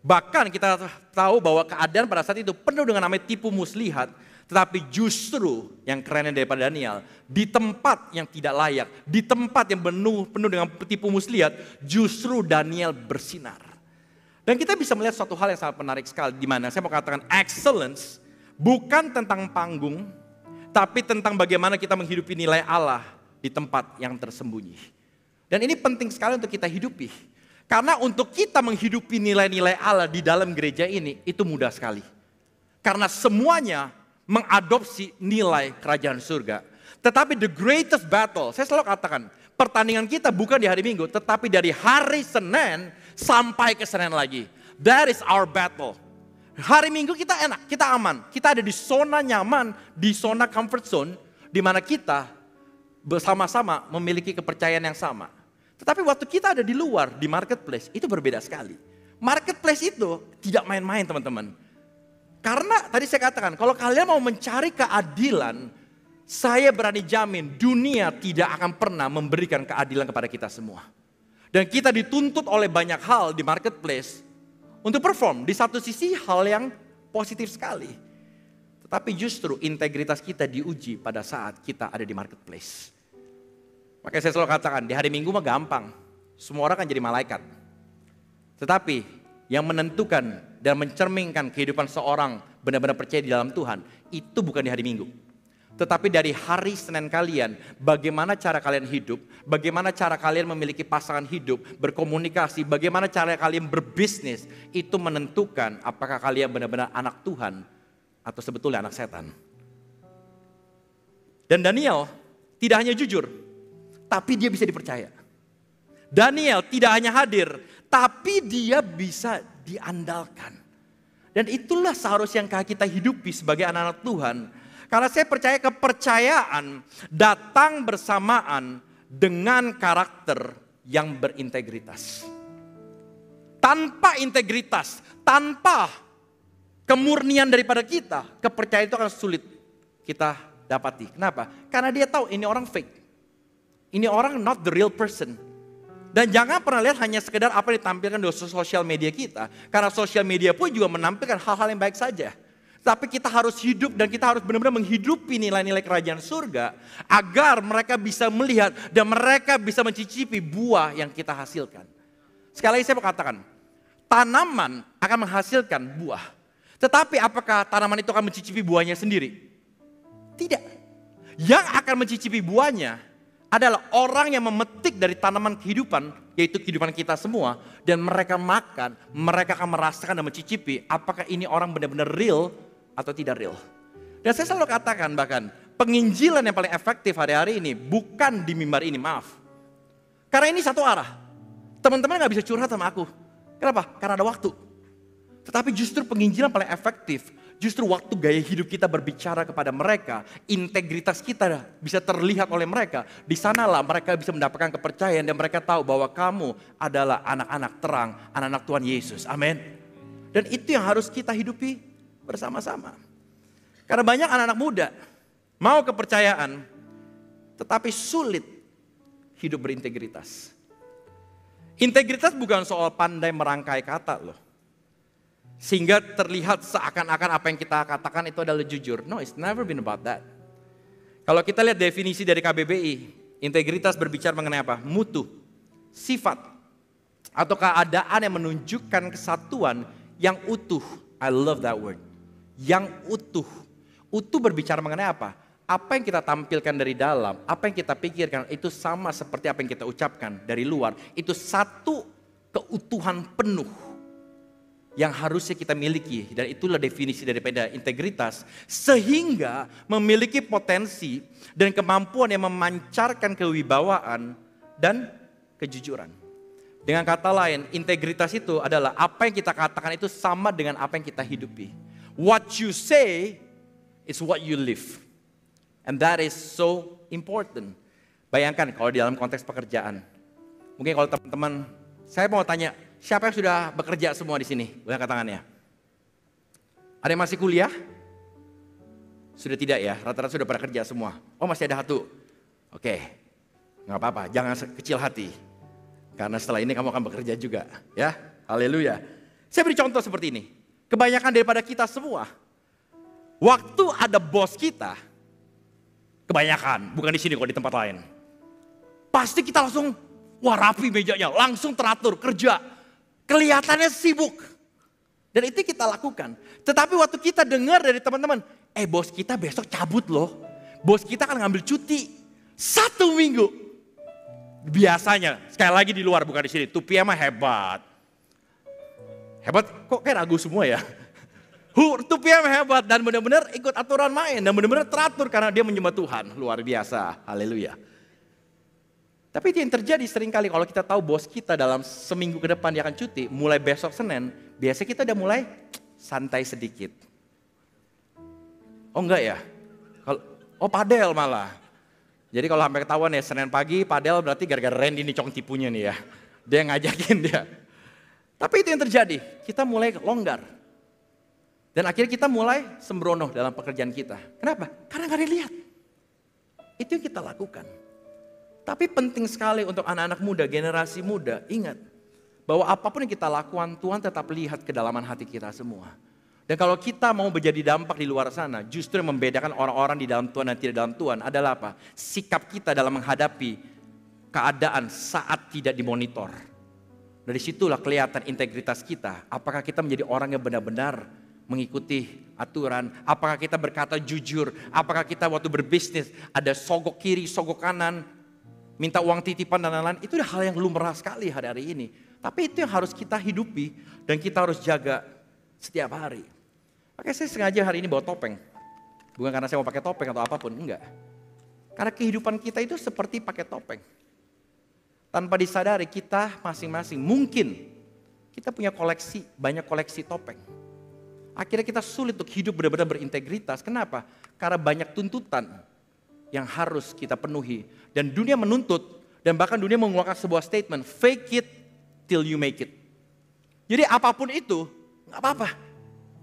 Bahkan kita tahu bahwa keadaan pada saat itu penuh dengan namanya tipu muslihat. Tetapi justru yang kerennya daripada Daniel, di tempat yang tidak layak, di tempat yang penuh dengan tipu muslihat, justru Daniel bersinar. Dan kita bisa melihat suatu hal yang sangat menarik sekali, di mana saya mau katakan excellence bukan tentang panggung, tapi tentang bagaimana kita menghidupi nilai Allah di tempat yang tersembunyi. Dan ini penting sekali untuk kita hidupi. Karena untuk kita menghidupi nilai-nilai Allah di dalam gereja ini, itu mudah sekali. Karena semuanya mengadopsi nilai kerajaan surga. Tetapi the greatest battle, saya selalu katakan, pertandingan kita bukan di hari Minggu, tetapi dari hari Senin sampai ke Senin lagi. That is our battle. Hari Minggu kita enak, kita aman. Kita ada di zona nyaman, di zona comfort zone, di mana kita bersama-sama memiliki kepercayaan yang sama. Tetapi waktu kita ada di luar, di marketplace, itu berbeda sekali. Marketplace itu tidak main-main teman-teman. Karena tadi saya katakan, kalau kalian mau mencari keadilan, saya berani jamin dunia tidak akan pernah memberikan keadilan kepada kita semua. Dan kita dituntut oleh banyak hal di marketplace untuk perform. Di satu sisi hal yang positif sekali. Tetapi justru integritas kita diuji pada saat kita ada di marketplace. Makanya saya selalu katakan, di hari Minggu mah gampang. Semua orang kan jadi malaikat. Tetapi yang menentukan dan mencerminkan kehidupan seorang benar-benar percaya di dalam Tuhan, itu bukan di hari Minggu. Tetapi dari hari Senin kalian, bagaimana cara kalian hidup, bagaimana cara kalian memiliki pasangan hidup, berkomunikasi, bagaimana cara kalian berbisnis, itu menentukan apakah kalian benar-benar anak Tuhan atau sebetulnya anak setan. Dan Daniel tidak hanya jujur, tapi dia bisa dipercaya. Daniel tidak hanya hadir, tapi dia bisa diandalkan. Dan itulah seharusnya yang kita hidupi sebagai anak-anak Tuhan. Karena saya percaya kepercayaan datang bersamaan dengan karakter yang berintegritas. Tanpa integritas, tanpa kemurnian daripada kita, kepercayaan itu akan sulit kita dapati. Kenapa? Karena dia tahu ini orang fake. Ini orang not the real person. Dan jangan pernah lihat hanya sekedar apa yang ditampilkan di sosial media kita. Karena sosial media pun juga menampilkan hal-hal yang baik saja. Tapi kita harus hidup dan kita harus benar-benar menghidupi nilai-nilai kerajaan surga. Agar mereka bisa melihat dan mereka bisa mencicipi buah yang kita hasilkan. Sekali lagi saya mau katakan, tanaman akan menghasilkan buah. Tetapi apakah tanaman itu akan mencicipi buahnya sendiri? Tidak. Yang akan mencicipi buahnya adalah orang yang memetik dari tanaman kehidupan, yaitu kehidupan kita semua, dan mereka makan, mereka akan merasakan dan mencicipi apakah ini orang benar-benar real atau tidak real. Dan saya selalu katakan bahkan, penginjilan yang paling efektif hari-hari ini bukan di mimbar ini, maaf. Karena ini satu arah. Teman-teman gak bisa curhat sama aku. Kenapa? Karena ada waktu. Tetapi justru penginjilan paling efektif, justru waktu gaya hidup kita berbicara kepada mereka, integritas kita bisa terlihat oleh mereka. Di sanalah mereka bisa mendapatkan kepercayaan dan mereka tahu bahwa kamu adalah anak-anak terang, anak-anak Tuhan Yesus. Amin. Dan itu yang harus kita hidupi bersama-sama. Karena banyak anak-anak muda mau kepercayaan, tetapi sulit hidup berintegritas. Integritas bukan soal pandai merangkai kata loh. Sehingga terlihat seakan-akan apa yang kita katakan itu adalah jujur. No, it's never been about that. Kalau kita lihat definisi dari KBBI, integritas berbicara mengenai apa? Mutu, sifat, atau keadaan yang menunjukkan kesatuan yang utuh. I love that word. Yang utuh. Utuh berbicara mengenai apa? apa yang kita tampilkan dari dalam, apa yang kita pikirkan itu sama seperti apa yang kita ucapkan dari luar. Itu satu keutuhan penuh yang harusnya kita miliki. Dan itulah definisi daripada integritas. Sehingga memiliki potensi dan kemampuan yang memancarkan kewibawaan dan kejujuran. Dengan kata lain, integritas itu adalah apa yang kita katakan itu sama dengan apa yang kita hidupi. What you say is what you live. And that is so important. Bayangkan kalau di dalam konteks pekerjaan. Mungkin kalau teman-teman, saya mau tanya, siapa yang sudah bekerja semua di sini? Boleh angkat tangannya. Ada yang masih kuliah? Sudah tidak ya, rata-rata sudah pada kerja semua. Oh masih ada satu. Oke, nggak apa-apa, jangan kecil hati. Karena setelah ini kamu akan bekerja juga. Ya, haleluya. Saya beri contoh seperti ini. Kebanyakan daripada kita semua, waktu ada bos kita, kebanyakan, bukan di sini kok, di tempat lain. Pasti kita langsung, wah rapi mejanya, langsung teratur, kerja. Kelihatannya sibuk. Dan itu kita lakukan. Tetapi waktu kita dengar dari teman-teman, bos kita besok cabut loh. Bos kita akan ngambil cuti 1 minggu. Biasanya, sekali lagi di luar bukan di sini, Tupia mah hebat. Hebat kok kayak ragu semua ya. Tupia mah hebat dan benar-benar ikut aturan main. Dan benar-benar teratur karena dia menyembah Tuhan. Luar biasa, haleluya. Tapi itu yang terjadi seringkali kalau kita tahu bos kita dalam seminggu ke depan dia akan cuti. Mulai besok Senin, biasanya kita udah mulai santai sedikit. Oh enggak ya? Padel malah. Jadi kalau sampai ketahuan ya Senin pagi padel berarti gara-gara Randy nih cong tipunya nih ya. Dia ngajakin dia. Tapi itu yang terjadi, kita mulai longgar. Dan akhirnya kita mulai sembrono dalam pekerjaan kita. Kenapa? Karena gak ada yang lihat. Itu yang kita lakukan. Tapi penting sekali untuk anak-anak muda, generasi muda, ingat. Bahwa apapun yang kita lakukan, Tuhan tetap lihat kedalaman hati kita semua. Dan kalau kita mau menjadi dampak di luar sana, justru yang membedakan orang-orang di dalam Tuhan dan tidak dalam Tuhan adalah apa? Sikap kita dalam menghadapi keadaan saat tidak dimonitor. Dari situlah kelihatan integritas kita. Apakah kita menjadi orang yang benar-benar mengikuti aturan? Apakah kita berkata jujur? Apakah kita waktu berbisnis ada sogok kiri, sogok kanan, minta uang titipan dan lain-lain? Itu hal yang lumrah sekali hari ini. Tapi itu yang harus kita hidupi dan kita harus jaga setiap hari. Oke, saya sengaja hari ini bawa topeng. Bukan karena saya mau pakai topeng atau apapun, enggak. Karena kehidupan kita itu seperti pakai topeng. Tanpa disadari kita masing-masing mungkin kita punya banyak koleksi topeng. Akhirnya kita sulit untuk hidup benar-benar berintegritas. Kenapa? Karena banyak tuntutan yang harus kita penuhi. Dan dunia menuntut dan bahkan dunia mengeluarkan sebuah statement, fake it till you make it. Jadi apapun itu gak apa-apa.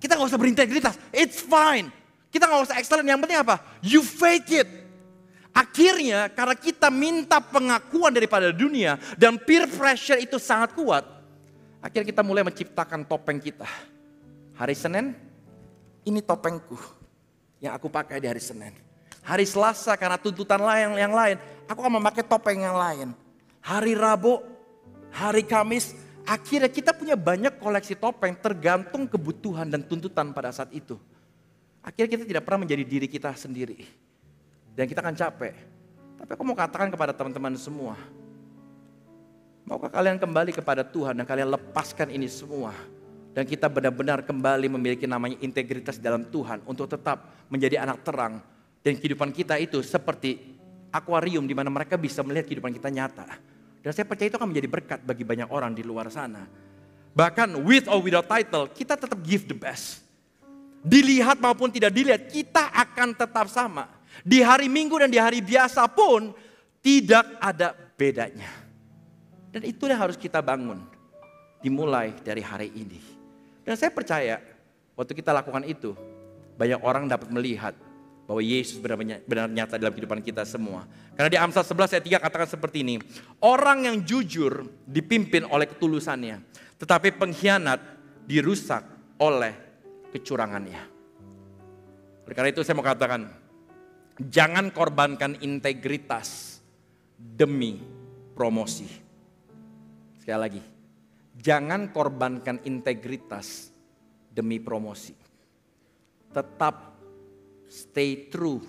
Kita gak usah berintegritas, it's fine. Kita gak usah excellent, yang penting apa? You fake it. Akhirnya karena kita minta pengakuan daripada dunia dan peer pressure itu sangat kuat. Akhirnya kita mulai menciptakan topeng kita. Hari Senin, ini topengku yang aku pakai di hari Senin. Hari Selasa karena tuntutan yang lain, aku akan memakai topeng yang lain. Hari Rabu, hari Kamis, akhirnya kita punya banyak koleksi topeng tergantung kebutuhan dan tuntutan pada saat itu. Akhirnya kita tidak pernah menjadi diri kita sendiri. Dan kita akan capek. Tapi aku mau katakan kepada teman-teman semua. Maukah kalian kembali kepada Tuhan dan kalian lepaskan ini semua. Dan kita benar-benar kembali memiliki namanya integritas dalam Tuhan. Untuk tetap menjadi anak terang. Dan kehidupan kita itu seperti akuarium di mana mereka bisa melihat kehidupan kita nyata. Dan saya percaya itu akan menjadi berkat bagi banyak orang di luar sana. Bahkan with or without title, kita tetap give the best. Dilihat maupun tidak dilihat, kita akan tetap sama. Di hari Minggu dan di hari biasa pun tidak ada bedanya. Dan itu yang harus kita bangun. Dimulai dari hari ini. Dan saya percaya waktu kita lakukan itu, banyak orang dapat melihat bahwa Yesus benar nyata dalam kehidupan kita semua. Karena di Amsal 11 ayat 3 katakan seperti ini. Orang yang jujur dipimpin oleh ketulusannya. Tetapi pengkhianat dirusak oleh kecurangannya. Oleh karena itu saya mau katakan, jangan korbankan integritas demi promosi. Sekali lagi, jangan korbankan integritas demi promosi. Tetap stay true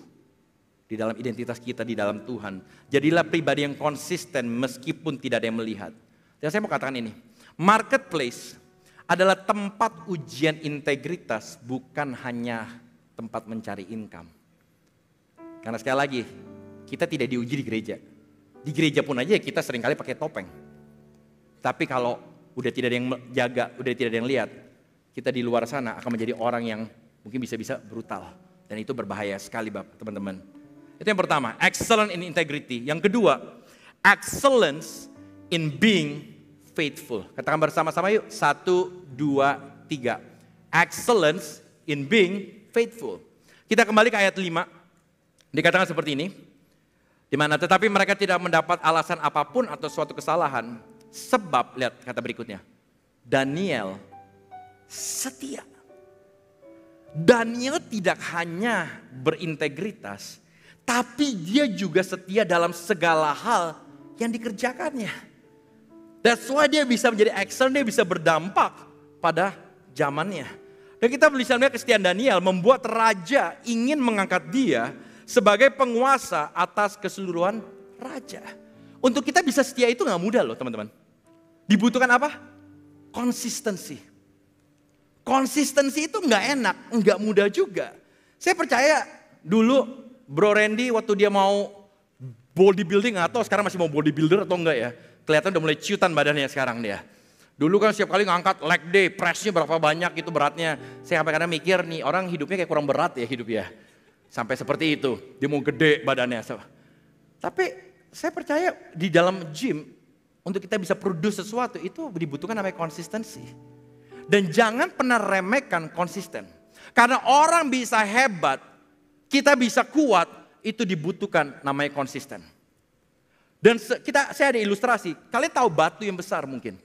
di dalam identitas kita di dalam Tuhan. Jadilah pribadi yang konsisten meskipun tidak ada yang melihat. Dan saya mau katakan ini, marketplace adalah tempat ujian integritas, bukan hanya tempat mencari income. Karena sekali lagi, kita tidak diuji di gereja. Di gereja pun aja kita seringkali pakai topeng. Tapi kalau udah tidak ada yang jaga, udah tidak ada yang lihat, kita di luar sana akan menjadi orang yang mungkin bisa-bisa brutal. Dan itu berbahaya sekali teman-teman. Itu yang pertama, excellent in integrity. Yang kedua, excellence in being faithful. Katakan bersama-sama yuk, 1, 2, 3. Excellence in being faithful. Kita kembali ke ayat 5. Dikatakan seperti ini. Di mana tetapi mereka tidak mendapat alasan apapun atau suatu kesalahan. Sebab, lihat kata berikutnya. Daniel setia. Daniel tidak hanya berintegritas, tapi dia juga setia dalam segala hal yang dikerjakannya. That's why dia bisa menjadi excellent, dia bisa berdampak pada zamannya. Dan kita bisa melihat kesetiaan Daniel membuat raja ingin mengangkat dia sebagai penguasa atas keseluruhan raja. Untuk kita bisa setia itu gak mudah loh teman-teman. Dibutuhkan apa? Konsistensi. Konsistensi itu gak enak, gak mudah juga. Saya percaya dulu Bro Randy waktu dia mau bodybuilding atau sekarang masih mau bodybuilder atau enggak ya. Kelihatan udah mulai ciutan badannya sekarang dia. Dulu kan setiap kali ngangkat leg day, pressnya berapa banyak itu beratnya. Saya sampai kadang mikir nih orang hidupnya kayak kurang berat ya hidup ya. Sampai seperti itu, dia mau gede badannya. Tapi saya percaya di dalam gym untuk kita bisa produce sesuatu itu dibutuhkan namanya konsistensi. Dan jangan pernah remehkan konsisten. Karena orang bisa hebat, kita bisa kuat, itu dibutuhkan namanya konsisten. Dan saya ada ilustrasi, kalian tahu batu yang besar mungkin.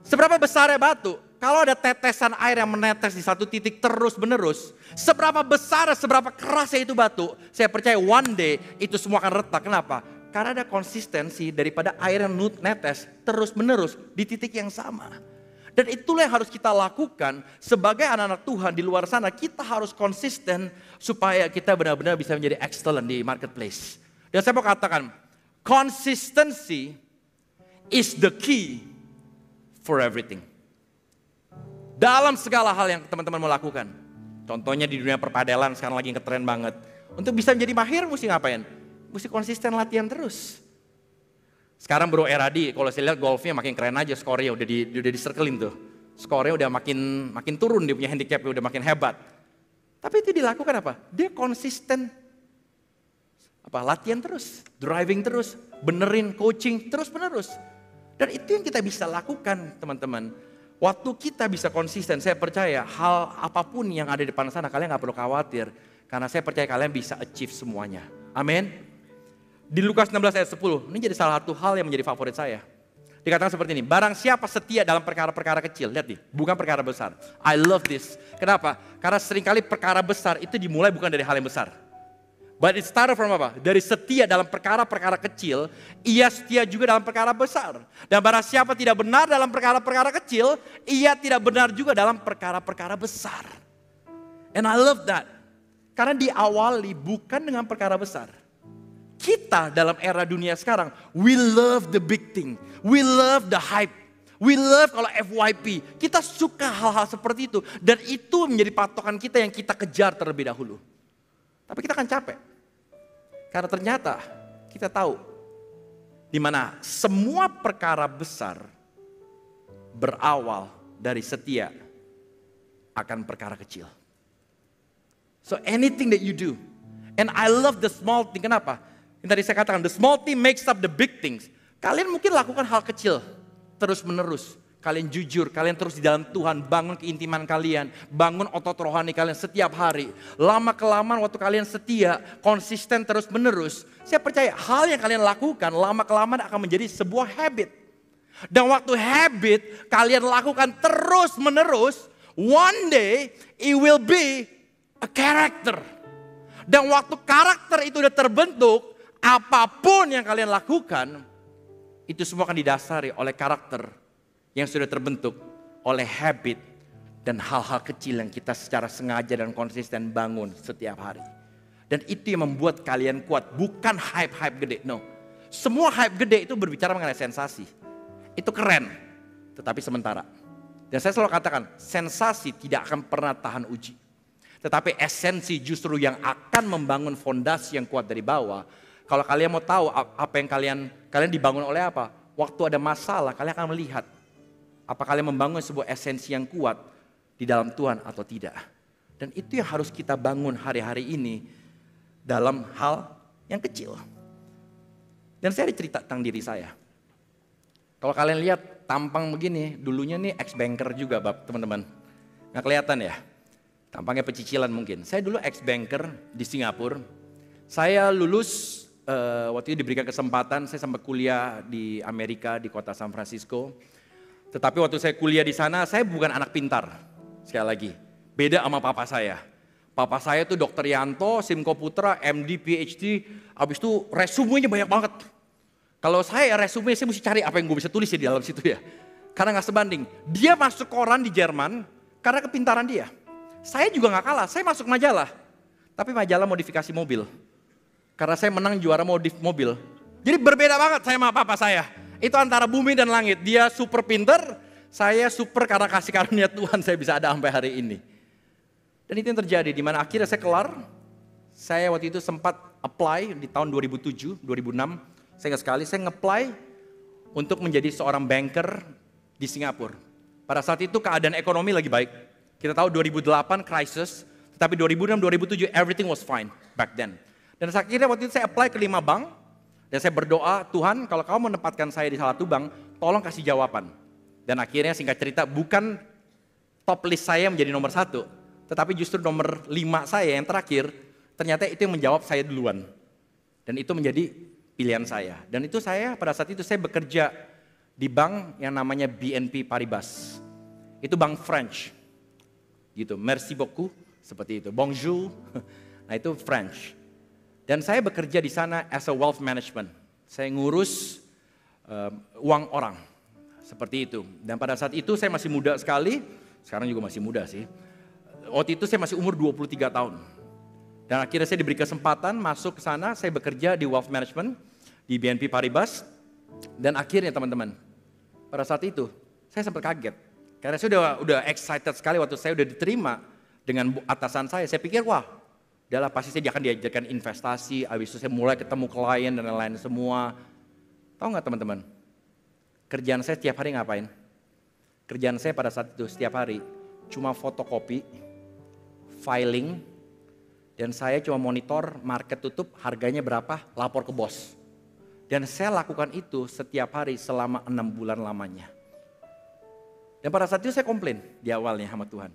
Seberapa besarnya batu? Kalau ada tetesan air yang menetes di satu titik terus menerus, seberapa besar, seberapa kerasnya itu batu, saya percaya one day itu semua akan retak. Kenapa? Karena ada konsistensi daripada air yang netes terus menerus di titik yang sama. Dan itulah yang harus kita lakukan sebagai anak-anak Tuhan di luar sana. Kita harus konsisten supaya kita benar-benar bisa menjadi excellent di marketplace. Dan saya mau katakan, consistency is the key for everything. Dalam segala hal yang teman-teman mau lakukan. Contohnya di dunia perpadelan sekarang lagi ngetren banget. Untuk bisa menjadi mahir mesti ngapain? Mesti konsisten latihan terus. Sekarang Bro Eradi, kalau saya lihat golfnya makin keren aja skornya, udah di circlein tuh. Skornya udah makin turun, dia punya handicapnya udah makin hebat. Tapi itu dilakukan apa? Dia konsisten. Latihan terus, driving terus, benerin coaching terus menerus. Dan itu yang kita bisa lakukan teman-teman. Waktu kita bisa konsisten, saya percaya hal apapun yang ada di depan sana kalian gak perlu khawatir. Karena saya percaya kalian bisa achieve semuanya. Amin. Di Lukas 16 ayat 10, ini jadi salah satu hal yang menjadi favorit saya. Dikatakan seperti ini, barang siapa setia dalam perkara-perkara kecil, lihat nih, bukan perkara besar. I love this. Kenapa? Karena seringkali perkara besar itu dimulai bukan dari hal yang besar. But it started from apa? Dari setia dalam perkara-perkara kecil, ia setia juga dalam perkara besar. Dan barang siapa tidak benar dalam perkara-perkara kecil, ia tidak benar juga dalam perkara-perkara besar. And I love that. Karena diawali bukan dengan perkara besar. Kita dalam era dunia sekarang, we love the big thing. We love the hype. We love kalau FYP. Kita suka hal-hal seperti itu. Dan itu menjadi patokan kita yang kita kejar terlebih dahulu. Tapi kita akan capek. Karena ternyata kita tahu di mana semua perkara besar berawal dari setia akan perkara kecil. So anything that you do. And I love the small thing. Kenapa? Yang tadi saya katakan, the small thing makes up the big things. Kalian mungkin lakukan hal kecil terus menerus. Kalian jujur, kalian terus di dalam Tuhan, bangun keintiman kalian, bangun otot rohani kalian setiap hari. Lama kelamaan waktu kalian setia, konsisten terus menerus. Saya percaya hal yang kalian lakukan lama kelamaan akan menjadi sebuah habit. Dan waktu habit kalian lakukan terus menerus, one day it will be a character. Dan waktu karakter itu udah terbentuk, apapun yang kalian lakukan, itu semua akan didasari oleh karakter yang sudah terbentuk oleh habit dan hal-hal kecil yang kita secara sengaja dan konsisten bangun setiap hari. Dan itu yang membuat kalian kuat, bukan hype-hype gede, no. Semua hype gede itu berbicara mengenai sensasi. Itu keren, tetapi sementara. Dan saya selalu katakan, sensasi tidak akan pernah tahan uji. Tetapi esensi justru yang akan membangun fondasi yang kuat dari bawah. Kalau kalian mau tahu apa yang kalian dibangun oleh apa? Waktu ada masalah, kalian akan melihat. Apa kalian membangun sebuah esensi yang kuat di dalam Tuhan atau tidak. Dan itu yang harus kita bangun hari-hari ini dalam hal yang kecil. Dan saya cerita tentang diri saya. Kalau kalian lihat tampang begini, dulunya nih ex-banker juga teman-teman. Nggak kelihatan ya? Tampangnya pecicilan mungkin. Saya dulu ex-banker di Singapura. Saya lulus, waktu itu diberikan kesempatan, saya sempat kuliah di Amerika, di kota San Francisco. Tetapi waktu saya kuliah di sana, saya bukan anak pintar. Sekali lagi, beda sama papa saya. Papa saya tuh Dr. Yanto, Simko Putra, MD, PhD, habis itu resumenya banyak banget. Kalau saya resume, saya mesti cari apa yang gue bisa tulis di dalam situ ya. Karena gak sebanding. Dia masuk koran di Jerman karena kepintaran dia. Saya juga gak kalah, saya masuk majalah. Tapi majalah modifikasi mobil. Karena saya menang juara modif mobil. Jadi berbeda banget saya sama papa saya. Itu antara bumi dan langit. Dia super pinter, saya super karena kasih karunia Tuhan saya bisa ada sampai hari ini. Dan itu yang terjadi, di mana akhirnya saya kelar. Saya waktu itu sempat apply di tahun 2007, 2006. Saya ingat sekali, saya nge-apply untuk menjadi seorang banker di Singapura. Pada saat itu keadaan ekonomi lagi baik. Kita tahu 2008 crisis, tetapi 2006, 2007 everything was fine back then. Dan akhirnya waktu itu saya apply ke 5 bank. Dan saya berdoa, Tuhan kalau kamu menempatkan saya di salah satu bank, tolong kasih jawaban. Dan akhirnya singkat cerita, bukan top list saya menjadi nomor 1. Tetapi justru nomor 5 saya yang terakhir, ternyata itu yang menjawab saya duluan. Dan itu menjadi pilihan saya. Dan itu pada saat itu saya bekerja di bank yang namanya BNP Paribas. Itu bank French. Gitu, merci beaucoup, seperti itu. Bonjour, nah itu French. Dan saya bekerja di sana as a wealth management. Saya ngurus uang orang, seperti itu. Dan pada saat itu saya masih muda sekali, sekarang juga masih muda sih. Waktu itu saya masih umur 23 tahun. Dan akhirnya saya diberi kesempatan masuk ke sana, saya bekerja di wealth management di BNP Paribas. Dan akhirnya teman-teman, pada saat itu saya sempat kaget. Karena saya udah excited sekali waktu saya udah diterima dengan atasan saya. Saya pikir wah, udahlah pasti saya akan diajarkan investasi, habis itu saya mulai ketemu klien dan lain-lain semua. Tahu nggak teman-teman? Kerjaan saya setiap hari ngapain? Kerjaan saya pada saat itu setiap hari cuma fotokopi, filing, dan saya cuma monitor market tutup harganya berapa, lapor ke bos. Dan saya lakukan itu setiap hari selama 6 bulan lamanya. Dan pada saat itu saya komplain di awalnya sama Tuhan.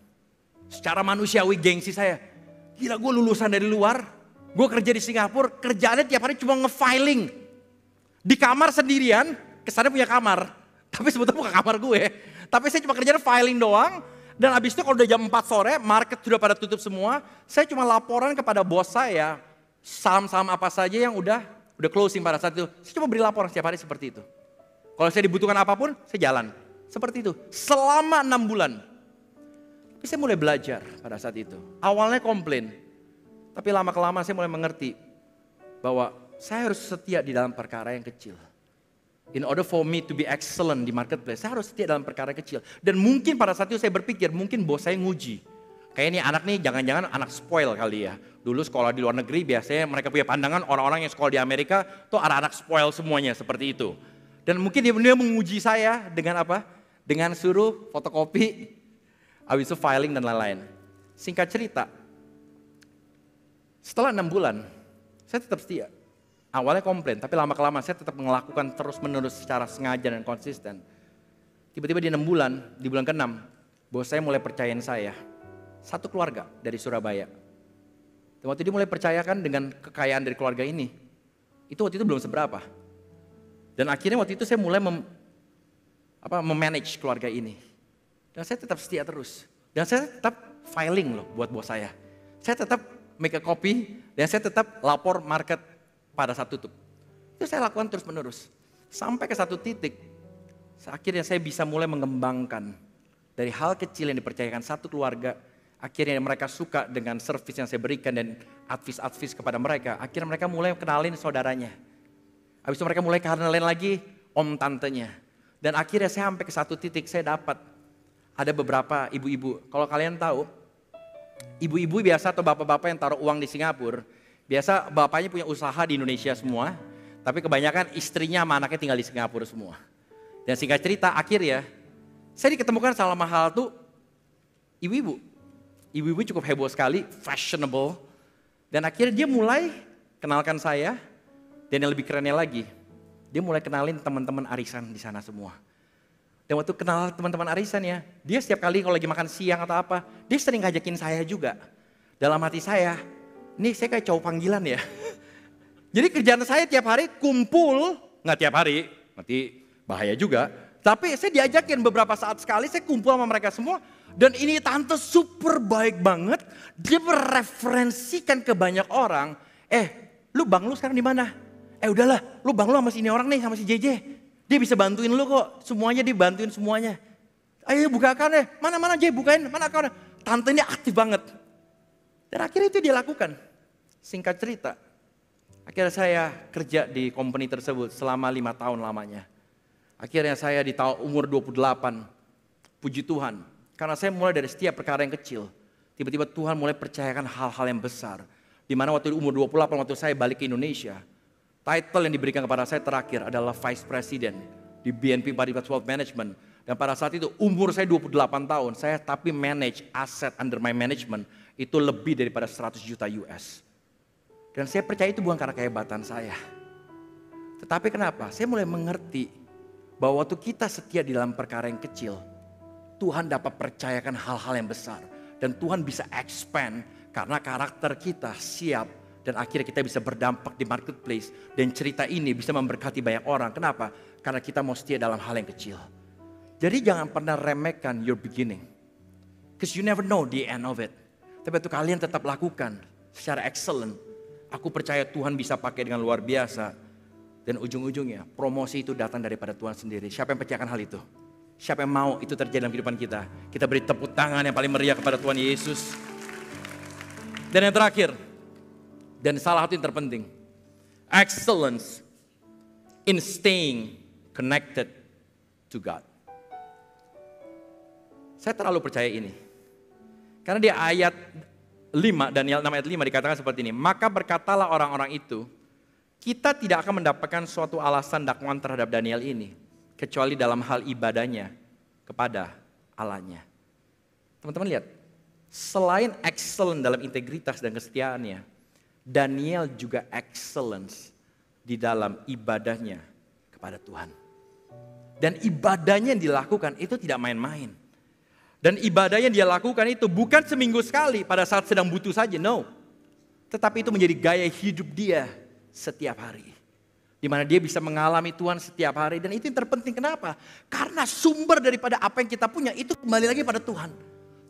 Secara manusiawi gengsi saya, gila gue lulusan dari luar, gue kerja di Singapura, kerjaannya tiap hari cuma nge-filing. Di kamar sendirian, kesannya punya kamar, tapi sebetulnya bukan kamar gue. Tapi saya cuma kerjanya filing doang. Dan habis itu kalau udah jam 4 sore, market sudah pada tutup semua, saya cuma laporan kepada bos saya, saham-saham apa saja yang udah closing pada saat itu. Saya cuma beri laporan setiap hari seperti itu. Kalau saya dibutuhkan apapun, saya jalan. Seperti itu, selama 6 bulan. Tapi saya mulai belajar pada saat itu. Awalnya komplain, tapi lama-kelamaan saya mulai mengerti bahwa saya harus setia di dalam perkara yang kecil. In order for me to be excellent di marketplace, saya harus setia dalam perkara kecil. Dan mungkin pada saat itu saya berpikir, mungkin bos saya nguji. Kayak ini anak nih, jangan-jangan anak spoil kali ya. Dulu sekolah di luar negeri biasanya mereka punya pandangan orang-orang yang sekolah di Amerika tuh anak-anak spoil semuanya seperti itu. Dan mungkin dia menguji saya dengan apa? Dengan suruh fotokopi, habis itu filing dan lain-lain. Singkat cerita, setelah 6 bulan, saya tetap setia. Awalnya komplain, tapi lama-kelamaan saya tetap melakukan terus-menerus secara sengaja dan konsisten. Tiba-tiba di 6 bulan, di bulan ke-6, bos saya mulai percayain saya. Satu keluarga dari Surabaya. Dan waktu dia mulai percayakan dengan kekayaan dari keluarga ini, itu waktu itu belum seberapa. Dan akhirnya waktu itu saya mulai memanage keluarga ini. Dan saya tetap setia terus. Dan saya tetap filing loh buat bos saya. Saya tetap make a copy, dan saya tetap lapor market pada saat tutup. Itu saya lakukan terus menerus. Sampai ke satu titik, akhirnya saya bisa mulai mengembangkan. Dari hal kecil yang dipercayakan satu keluarga, Akhirnya mereka suka dengan servis yang saya berikan dan advice kepada mereka. Akhirnya mereka mulai kenalin saudaranya. Habis itu mereka mulai kenalin lagi om tantenya. Dan akhirnya saya sampai ke satu titik saya dapat ada beberapa ibu-ibu. Kalau kalian tahu, ibu-ibu biasa atau bapak-bapak yang taruh uang di Singapura, biasa bapaknya punya usaha di Indonesia semua, tapi kebanyakan istrinya sama anaknya tinggal di Singapura semua. Dan singkat cerita akhirnya, saya diketemukan sama hal tuh ibu-ibu. Ibu-ibu cukup heboh sekali, fashionable. Dan akhirnya dia mulai kenalkan saya, dan yang lebih kerennya lagi, dia mulai kenalin teman-teman arisan di sana semua. Dan waktu kenal teman-teman arisan ya, dia setiap kali kalau lagi makan siang atau apa, dia sering ngajakin saya juga. Dalam hati saya, ini saya kayak cowok panggilan ya. Jadi kerjaan saya tiap hari kumpul, nggak tiap hari, nanti bahaya juga. Tapi saya diajakin beberapa saat sekali, saya kumpul sama mereka semua. Dan ini tante super baik banget, dia mereferensikan ke banyak orang. Lu bang lu sekarang di mana? Udahlah, lu bang lu sama si ini orang nih, sama si JJ. Dia bisa bantuin lu kok, semuanya dia bantuin semuanya. Ayo buka account mana J bukain, mana account. Tante ini aktif banget. Dan akhirnya itu dia lakukan. Singkat cerita, akhirnya saya kerja di company tersebut selama 5 tahun lamanya. Akhirnya saya di tahun umur 28, puji Tuhan. Karena saya mulai dari setiap perkara yang kecil. Tiba-tiba Tuhan mulai percayakan hal-hal yang besar. Dimana waktu umur 28, waktu saya balik ke Indonesia. Title yang diberikan kepada saya terakhir adalah Vice President di BNP Paribas Wealth Management. Dan pada saat itu umur saya 28 tahun, saya tapi manage aset under my management itu lebih daripada 100 juta US. Dan saya percaya itu bukan karena kehebatan saya. Tetapi kenapa? Saya mulai mengerti bahwa waktu kita setia di dalam perkara yang kecil, Tuhan dapat percayakan hal-hal yang besar. Dan Tuhan bisa expand karena karakter kita siap. Dan akhirnya kita bisa berdampak di marketplace. Dan cerita ini bisa memberkati banyak orang. Kenapa? Karena kita mau setia dalam hal yang kecil. Jadi jangan pernah remehkan your beginning. Because you never know the end of it. Tapi itu kalian tetap lakukan secara excellent. Aku percaya Tuhan bisa pakai dengan luar biasa. Dan ujung-ujungnya promosi itu datang daripada Tuhan sendiri. Siapa yang percayakan hal itu? Siapa yang mau itu terjadi dalam kehidupan kita? Kita beri tepuk tangan yang paling meriah kepada Tuhan Yesus. Dan yang terakhir, dan salah satu yang terpenting, excellence in staying connected to God. Saya terlalu percaya ini. Karena di ayat 5, Daniel 6 ayat 5 dikatakan seperti ini. Maka berkatalah orang-orang itu, kita tidak akan mendapatkan suatu alasan dakwaan terhadap Daniel ini. Kecuali dalam hal ibadahnya kepada Allahnya. Teman-teman lihat, selain excellent dalam integritas dan kesetiaannya, Daniel juga excellence di dalam ibadahnya kepada Tuhan. Dan ibadahnya yang dilakukan itu tidak main-main. Dan ibadah yang dia lakukan itu bukan seminggu sekali pada saat sedang butuh saja, no. Tetapi itu menjadi gaya hidup dia setiap hari. Di mana dia bisa mengalami Tuhan setiap hari. Dan itu yang terpenting, kenapa? Karena sumber daripada apa yang kita punya itu kembali lagi pada Tuhan.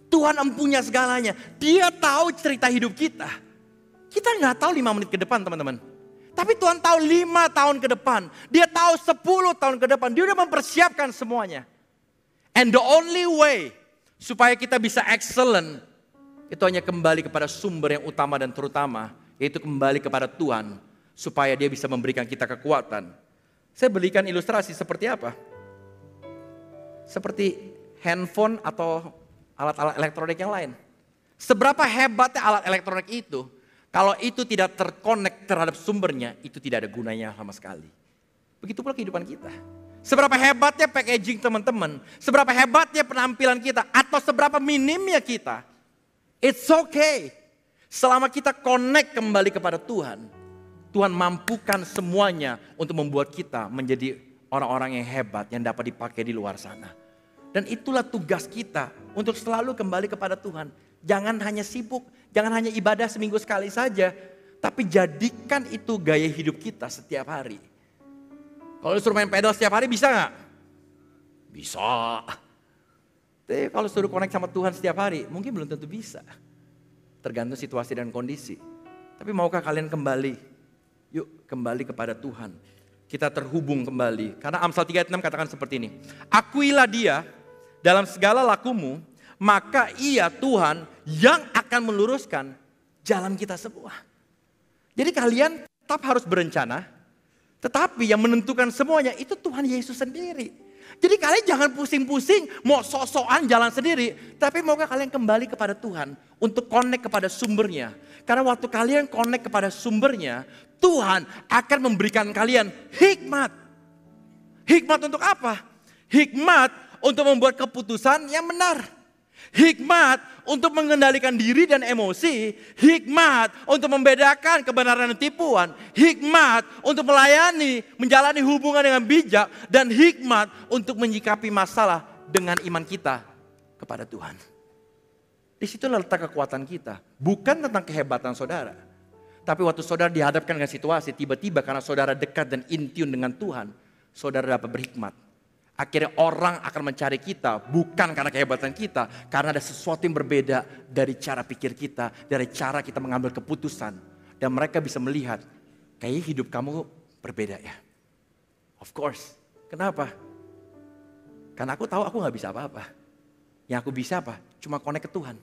Tuhan empunya segalanya. Dia tahu cerita hidup kita. Kita nggak tahu 5 menit ke depan teman-teman. Tapi Tuhan tahu 5 tahun ke depan. Dia tahu 10 tahun ke depan. Dia udah mempersiapkan semuanya. And the only way supaya kita bisa excellent, itu hanya kembali kepada sumber yang utama dan terutama. Yaitu kembali kepada Tuhan. Supaya dia bisa memberikan kita kekuatan. Saya berikan ilustrasi seperti apa? Seperti handphone atau alat-alat elektronik yang lain. Seberapa hebatnya alat elektronik itu, kalau itu tidak terkonek terhadap sumbernya, itu tidak ada gunanya sama sekali. Begitu pula kehidupan kita. Seberapa hebatnya packaging teman-teman, seberapa hebatnya penampilan kita, atau seberapa minimnya kita, it's okay. Selama kita connect kembali kepada Tuhan, Tuhan mampukan semuanya untuk membuat kita menjadi orang-orang yang hebat yang dapat dipakai di luar sana. Dan itulah tugas kita untuk selalu kembali kepada Tuhan. Jangan hanya sibuk, jangan hanya ibadah seminggu sekali saja. Tapi jadikan itu gaya hidup kita setiap hari. Kalau suruh main pedal setiap hari bisa gak? Bisa. Tapi kalau suruh connect sama Tuhan setiap hari, mungkin belum tentu bisa. Tergantung situasi dan kondisi. Tapi maukah kalian kembali? Yuk kembali kepada Tuhan. Kita terhubung kembali. Karena Amsal 3 ayat 6 katakan seperti ini. Akuilah dia dalam segala lakumu, maka Ia Tuhan yang akan meluruskan jalan kita semua. Jadi kalian tetap harus berencana, tetapi yang menentukan semuanya itu Tuhan Yesus sendiri. Jadi kalian jangan pusing-pusing mau sok-sokan jalan sendiri, tapi maukah kalian kembali kepada Tuhan untuk connect kepada sumbernya. Karena waktu kalian connect kepada sumbernya, Tuhan akan memberikan kalian hikmat. Hikmat untuk apa? Hikmat untuk membuat keputusan yang benar. Hikmat untuk mengendalikan diri dan emosi. Hikmat untuk membedakan kebenaran dan tipuan. Hikmat untuk melayani, menjalani hubungan dengan bijak. Dan hikmat untuk menyikapi masalah dengan iman kita kepada Tuhan. Di situ letak kekuatan kita. Bukan tentang kehebatan saudara. Tapi waktu saudara dihadapkan dengan situasi, tiba-tiba karena saudara dekat dan in tune dengan Tuhan, saudara dapat berhikmat. Akhirnya orang akan mencari kita bukan karena kehebatan kita, karena ada sesuatu yang berbeda dari cara pikir kita, dari cara kita mengambil keputusan. Dan mereka bisa melihat, kayaknya hidup kamu berbeda ya. Of course, kenapa? Karena aku tahu aku gak bisa apa-apa. Yang aku bisa apa? Cuma connect ke Tuhan.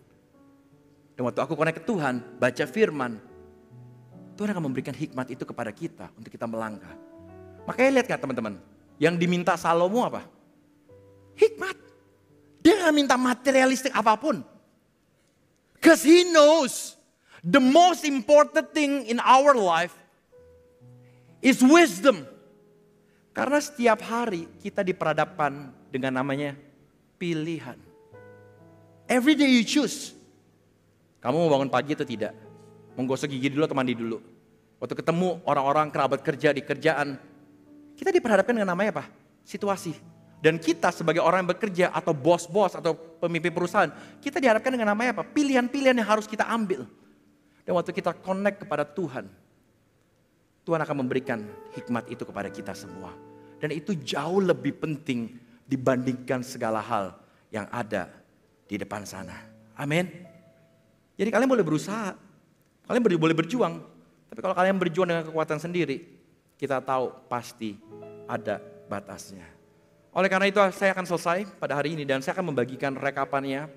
Dan waktu aku connect ke Tuhan, baca firman, Tuhan akan memberikan hikmat itu kepada kita untuk kita melangkah. Makanya lihat gak teman-teman, yang diminta Salomo apa? Hikmat. Dia gak minta materialistik apapun. Because he knows the most important thing in our life is wisdom. Karena setiap hari kita diperhadapkan dengan namanya pilihan. Every day you choose. Kamu mau bangun pagi atau tidak? Mau gosok gigi dulu atau mandi dulu? Waktu ketemu orang-orang kerabat kerja di kerjaan, kita diperhadapkan dengan namanya apa? Situasi. Dan kita sebagai orang yang bekerja atau bos-bos atau pemimpin perusahaan, kita dihadapkan dengan namanya apa? Pilihan-pilihan yang harus kita ambil. Dan waktu kita connect kepada Tuhan, Tuhan akan memberikan hikmat itu kepada kita semua. Dan itu jauh lebih penting dibandingkan segala hal yang ada di depan sana. Amin. Jadi kalian boleh berusaha, kalian boleh berjuang. Tapi kalau kalian berjuang dengan kekuatan sendiri, kita tahu pasti ada batasnya. Oleh karena itu saya akan selesai pada hari ini dan saya akan membagikan rekapannya.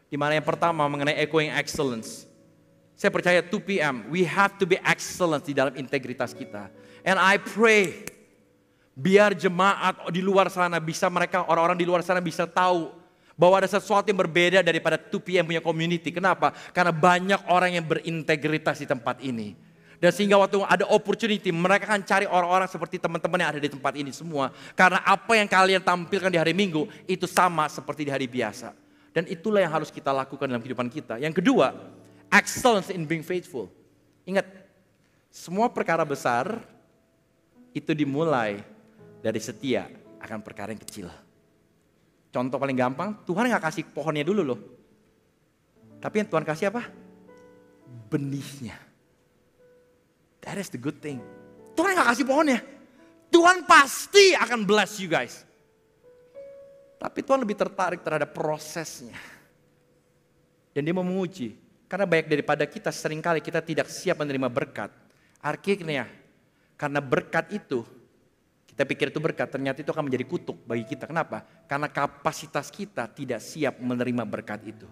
Di mana yang pertama mengenai echoing excellence. Saya percaya 2 PM, we have to be excellent di dalam integritas kita. And I pray, biar jemaat di luar sana bisa orang-orang di luar sana bisa tahu bahwa ada sesuatu yang berbeda daripada 2 PM punya community. Kenapa? Karena banyak orang yang berintegritas di tempat ini. Dan sehingga waktu ada opportunity, mereka akan cari orang-orang seperti teman-teman yang ada di tempat ini semua. Karena apa yang kalian tampilkan di hari Minggu, itu sama seperti di hari biasa. Dan itulah yang harus kita lakukan dalam kehidupan kita. Yang kedua, excellence in being faithful. Ingat, semua perkara besar itu dimulai dari setia akan perkara yang kecil. Contoh paling gampang, Tuhan gak kasih pohonnya dulu loh. Tapi yang Tuhan kasih apa? Benihnya. That is the good thing. Tuhan gak kasih pohonnya. Tuhan pasti akan bless you guys. Tapi Tuhan lebih tertarik terhadap prosesnya. Dan dia mau menguji. Karena banyak daripada kita seringkali kita tidak siap menerima berkat. Akhirnya, karena berkat itu, kita pikir itu berkat, ternyata itu akan menjadi kutuk bagi kita. Kenapa? Karena kapasitas kita tidak siap menerima berkat itu.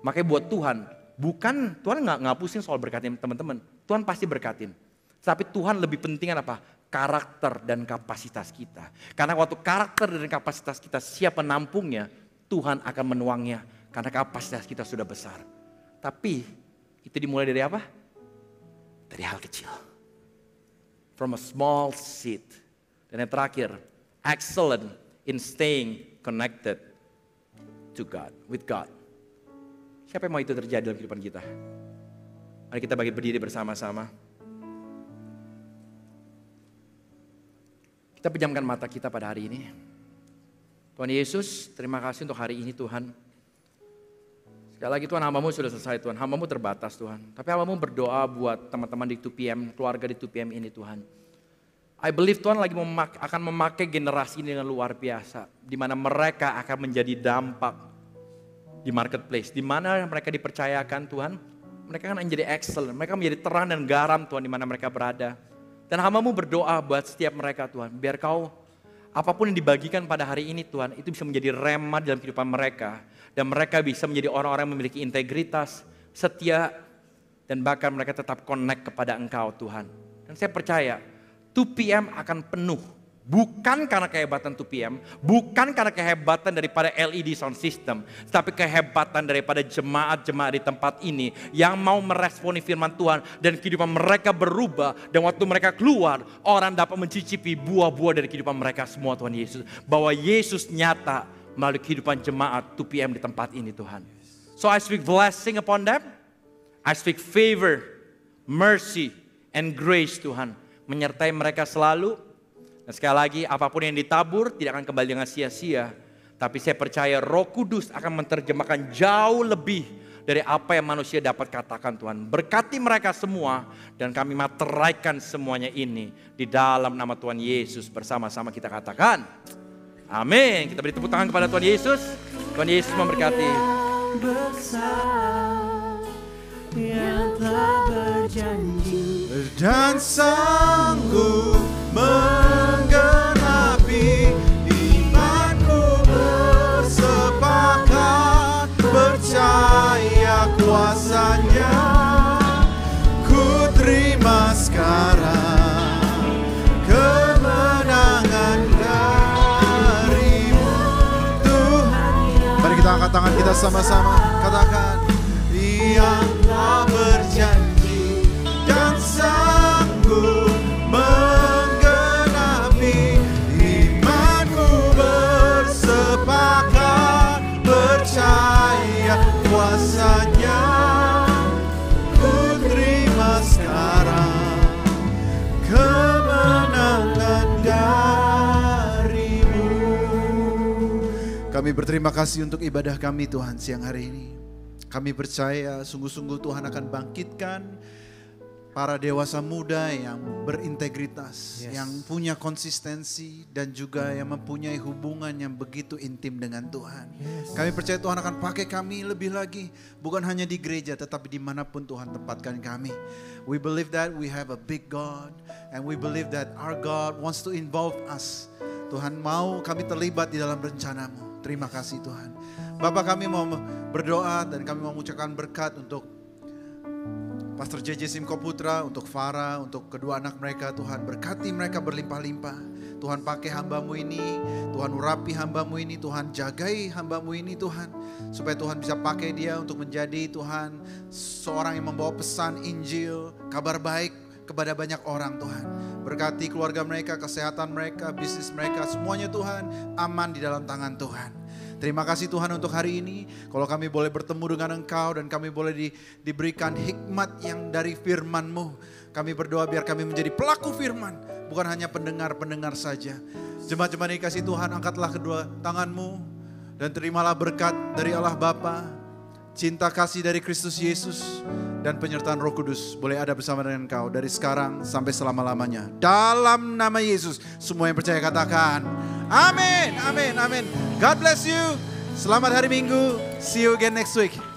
Makanya buat Tuhan nggak pusing soal berkatin teman-teman. Tuhan pasti berkatin. Tapi Tuhan lebih pentingkan apa? Karakter dan kapasitas kita. Karena waktu karakter dan kapasitas kita siap menampungnya, Tuhan akan menuangnya. Karena kapasitas kita sudah besar. Tapi itu dimulai dari apa? Dari hal kecil. From a small seed. Dan yang terakhir, excellent in staying connected to God, with God. Siapa yang mau itu terjadi dalam kehidupan kita? Mari kita berdiri bersama-sama. Kita pejamkan mata kita pada hari ini. Tuhan Yesus, terima kasih untuk hari ini Tuhan. Sekali lagi Tuhan, hamba-Mu sudah selesai Tuhan. Hamba-Mu terbatas Tuhan. Tapi hamba-Mu berdoa buat teman-teman di 2 PM, keluarga di 2 PM ini Tuhan. I believe Tuhan lagi akan memakai generasi ini dengan luar biasa. Di mana mereka akan menjadi dampak di marketplace. Di mana mereka dipercayakan Tuhan. Mereka akan menjadi excellent. Mereka menjadi terang dan garam Tuhan di mana mereka berada. Dan hamba-Mu berdoa buat setiap mereka Tuhan. Biar Kau apapun yang dibagikan pada hari ini Tuhan, itu bisa menjadi rema dalam kehidupan mereka. Dan mereka bisa menjadi orang-orang yang memiliki integritas, setia, dan bahkan mereka tetap connect kepada Engkau Tuhan. Dan saya percaya 2PM akan penuh. Bukan karena kehebatan 2PM, bukan karena kehebatan daripada LED sound system, tapi kehebatan daripada jemaat-jemaat di tempat ini yang mau meresponi firman Tuhan dan kehidupan mereka berubah, dan waktu mereka keluar, orang dapat mencicipi buah-buah dari kehidupan mereka semua Tuhan Yesus. Bahwa Yesus nyata melalui kehidupan jemaat 2PM di tempat ini Tuhan. So I speak blessing upon them, I speak favor, mercy, and grace Tuhan. Menyertai mereka selalu. Dan sekali lagi, apapun yang ditabur tidak akan kembali dengan sia-sia. Tapi saya percaya Roh Kudus akan menerjemahkan jauh lebih dari apa yang manusia dapat katakan Tuhan. Berkati mereka semua dan kami materaikan semuanya ini di dalam nama Tuhan Yesus. Bersama-sama kita katakan, amin. Kita beri tepuk tangan kepada Tuhan Yesus. Tuhan Yesus memberkati. Yang telah berjanji dan sanggup menggenapi imanku, bersepakat percaya kuasanya. Ku terima sekarang kemenangan darimu Tuhan. Mari kita angkat tangan kita sama-sama, katakan, yang telah berjanji dan sanggup menggenapi imanku, bersepakat percaya kuasanya. Ku terima sekarang kemenangan darimu. Kami berterima kasih untuk ibadah kami Tuhan siang hari ini. Kami percaya sungguh-sungguh Tuhan akan bangkitkan para dewasa muda yang berintegritas, yang punya konsistensi dan juga yang mempunyai hubungan yang begitu intim dengan Tuhan. Kami percaya Tuhan akan pakai kami lebih lagi, bukan hanya di gereja tetapi dimanapun Tuhan tempatkan kami. We believe that we have a big God and we believe that our God wants to involve us. Tuhan mau kami terlibat di dalam rencanamu. Terima kasih Tuhan. Bapak, kami mau berdoa dan kami mau mengucapkan berkat untuk Pastor JJ Simko Putra, untuk Farah, untuk kedua anak mereka. Tuhan berkati mereka berlimpah-limpah. Tuhan pakai hambamu ini, Tuhan urapi hambamu ini, Tuhan jagai hambamu ini Tuhan. Supaya Tuhan bisa pakai dia untuk menjadi Tuhan seorang yang membawa pesan Injil, kabar baik kepada banyak orang Tuhan. Berkati keluarga mereka, kesehatan mereka, bisnis mereka, semuanya Tuhan aman di dalam tangan Tuhan. Terima kasih Tuhan untuk hari ini. Kalau kami boleh bertemu dengan Engkau dan kami boleh diberikan hikmat yang dari firman-Mu. Kami berdoa biar kami menjadi pelaku firman, bukan hanya pendengar-pendengar saja. Jemaat-jemaat yang kasih Tuhan, angkatlah kedua tangan-Mu dan terimalah berkat dari Allah Bapa, cinta kasih dari Kristus Yesus, dan penyertaan Roh Kudus boleh ada bersama dengan Engkau dari sekarang sampai selama-lamanya. Dalam nama Yesus, semua yang percaya katakan, amin, amin, amin. God bless you. Selamat hari Minggu. See you again next week.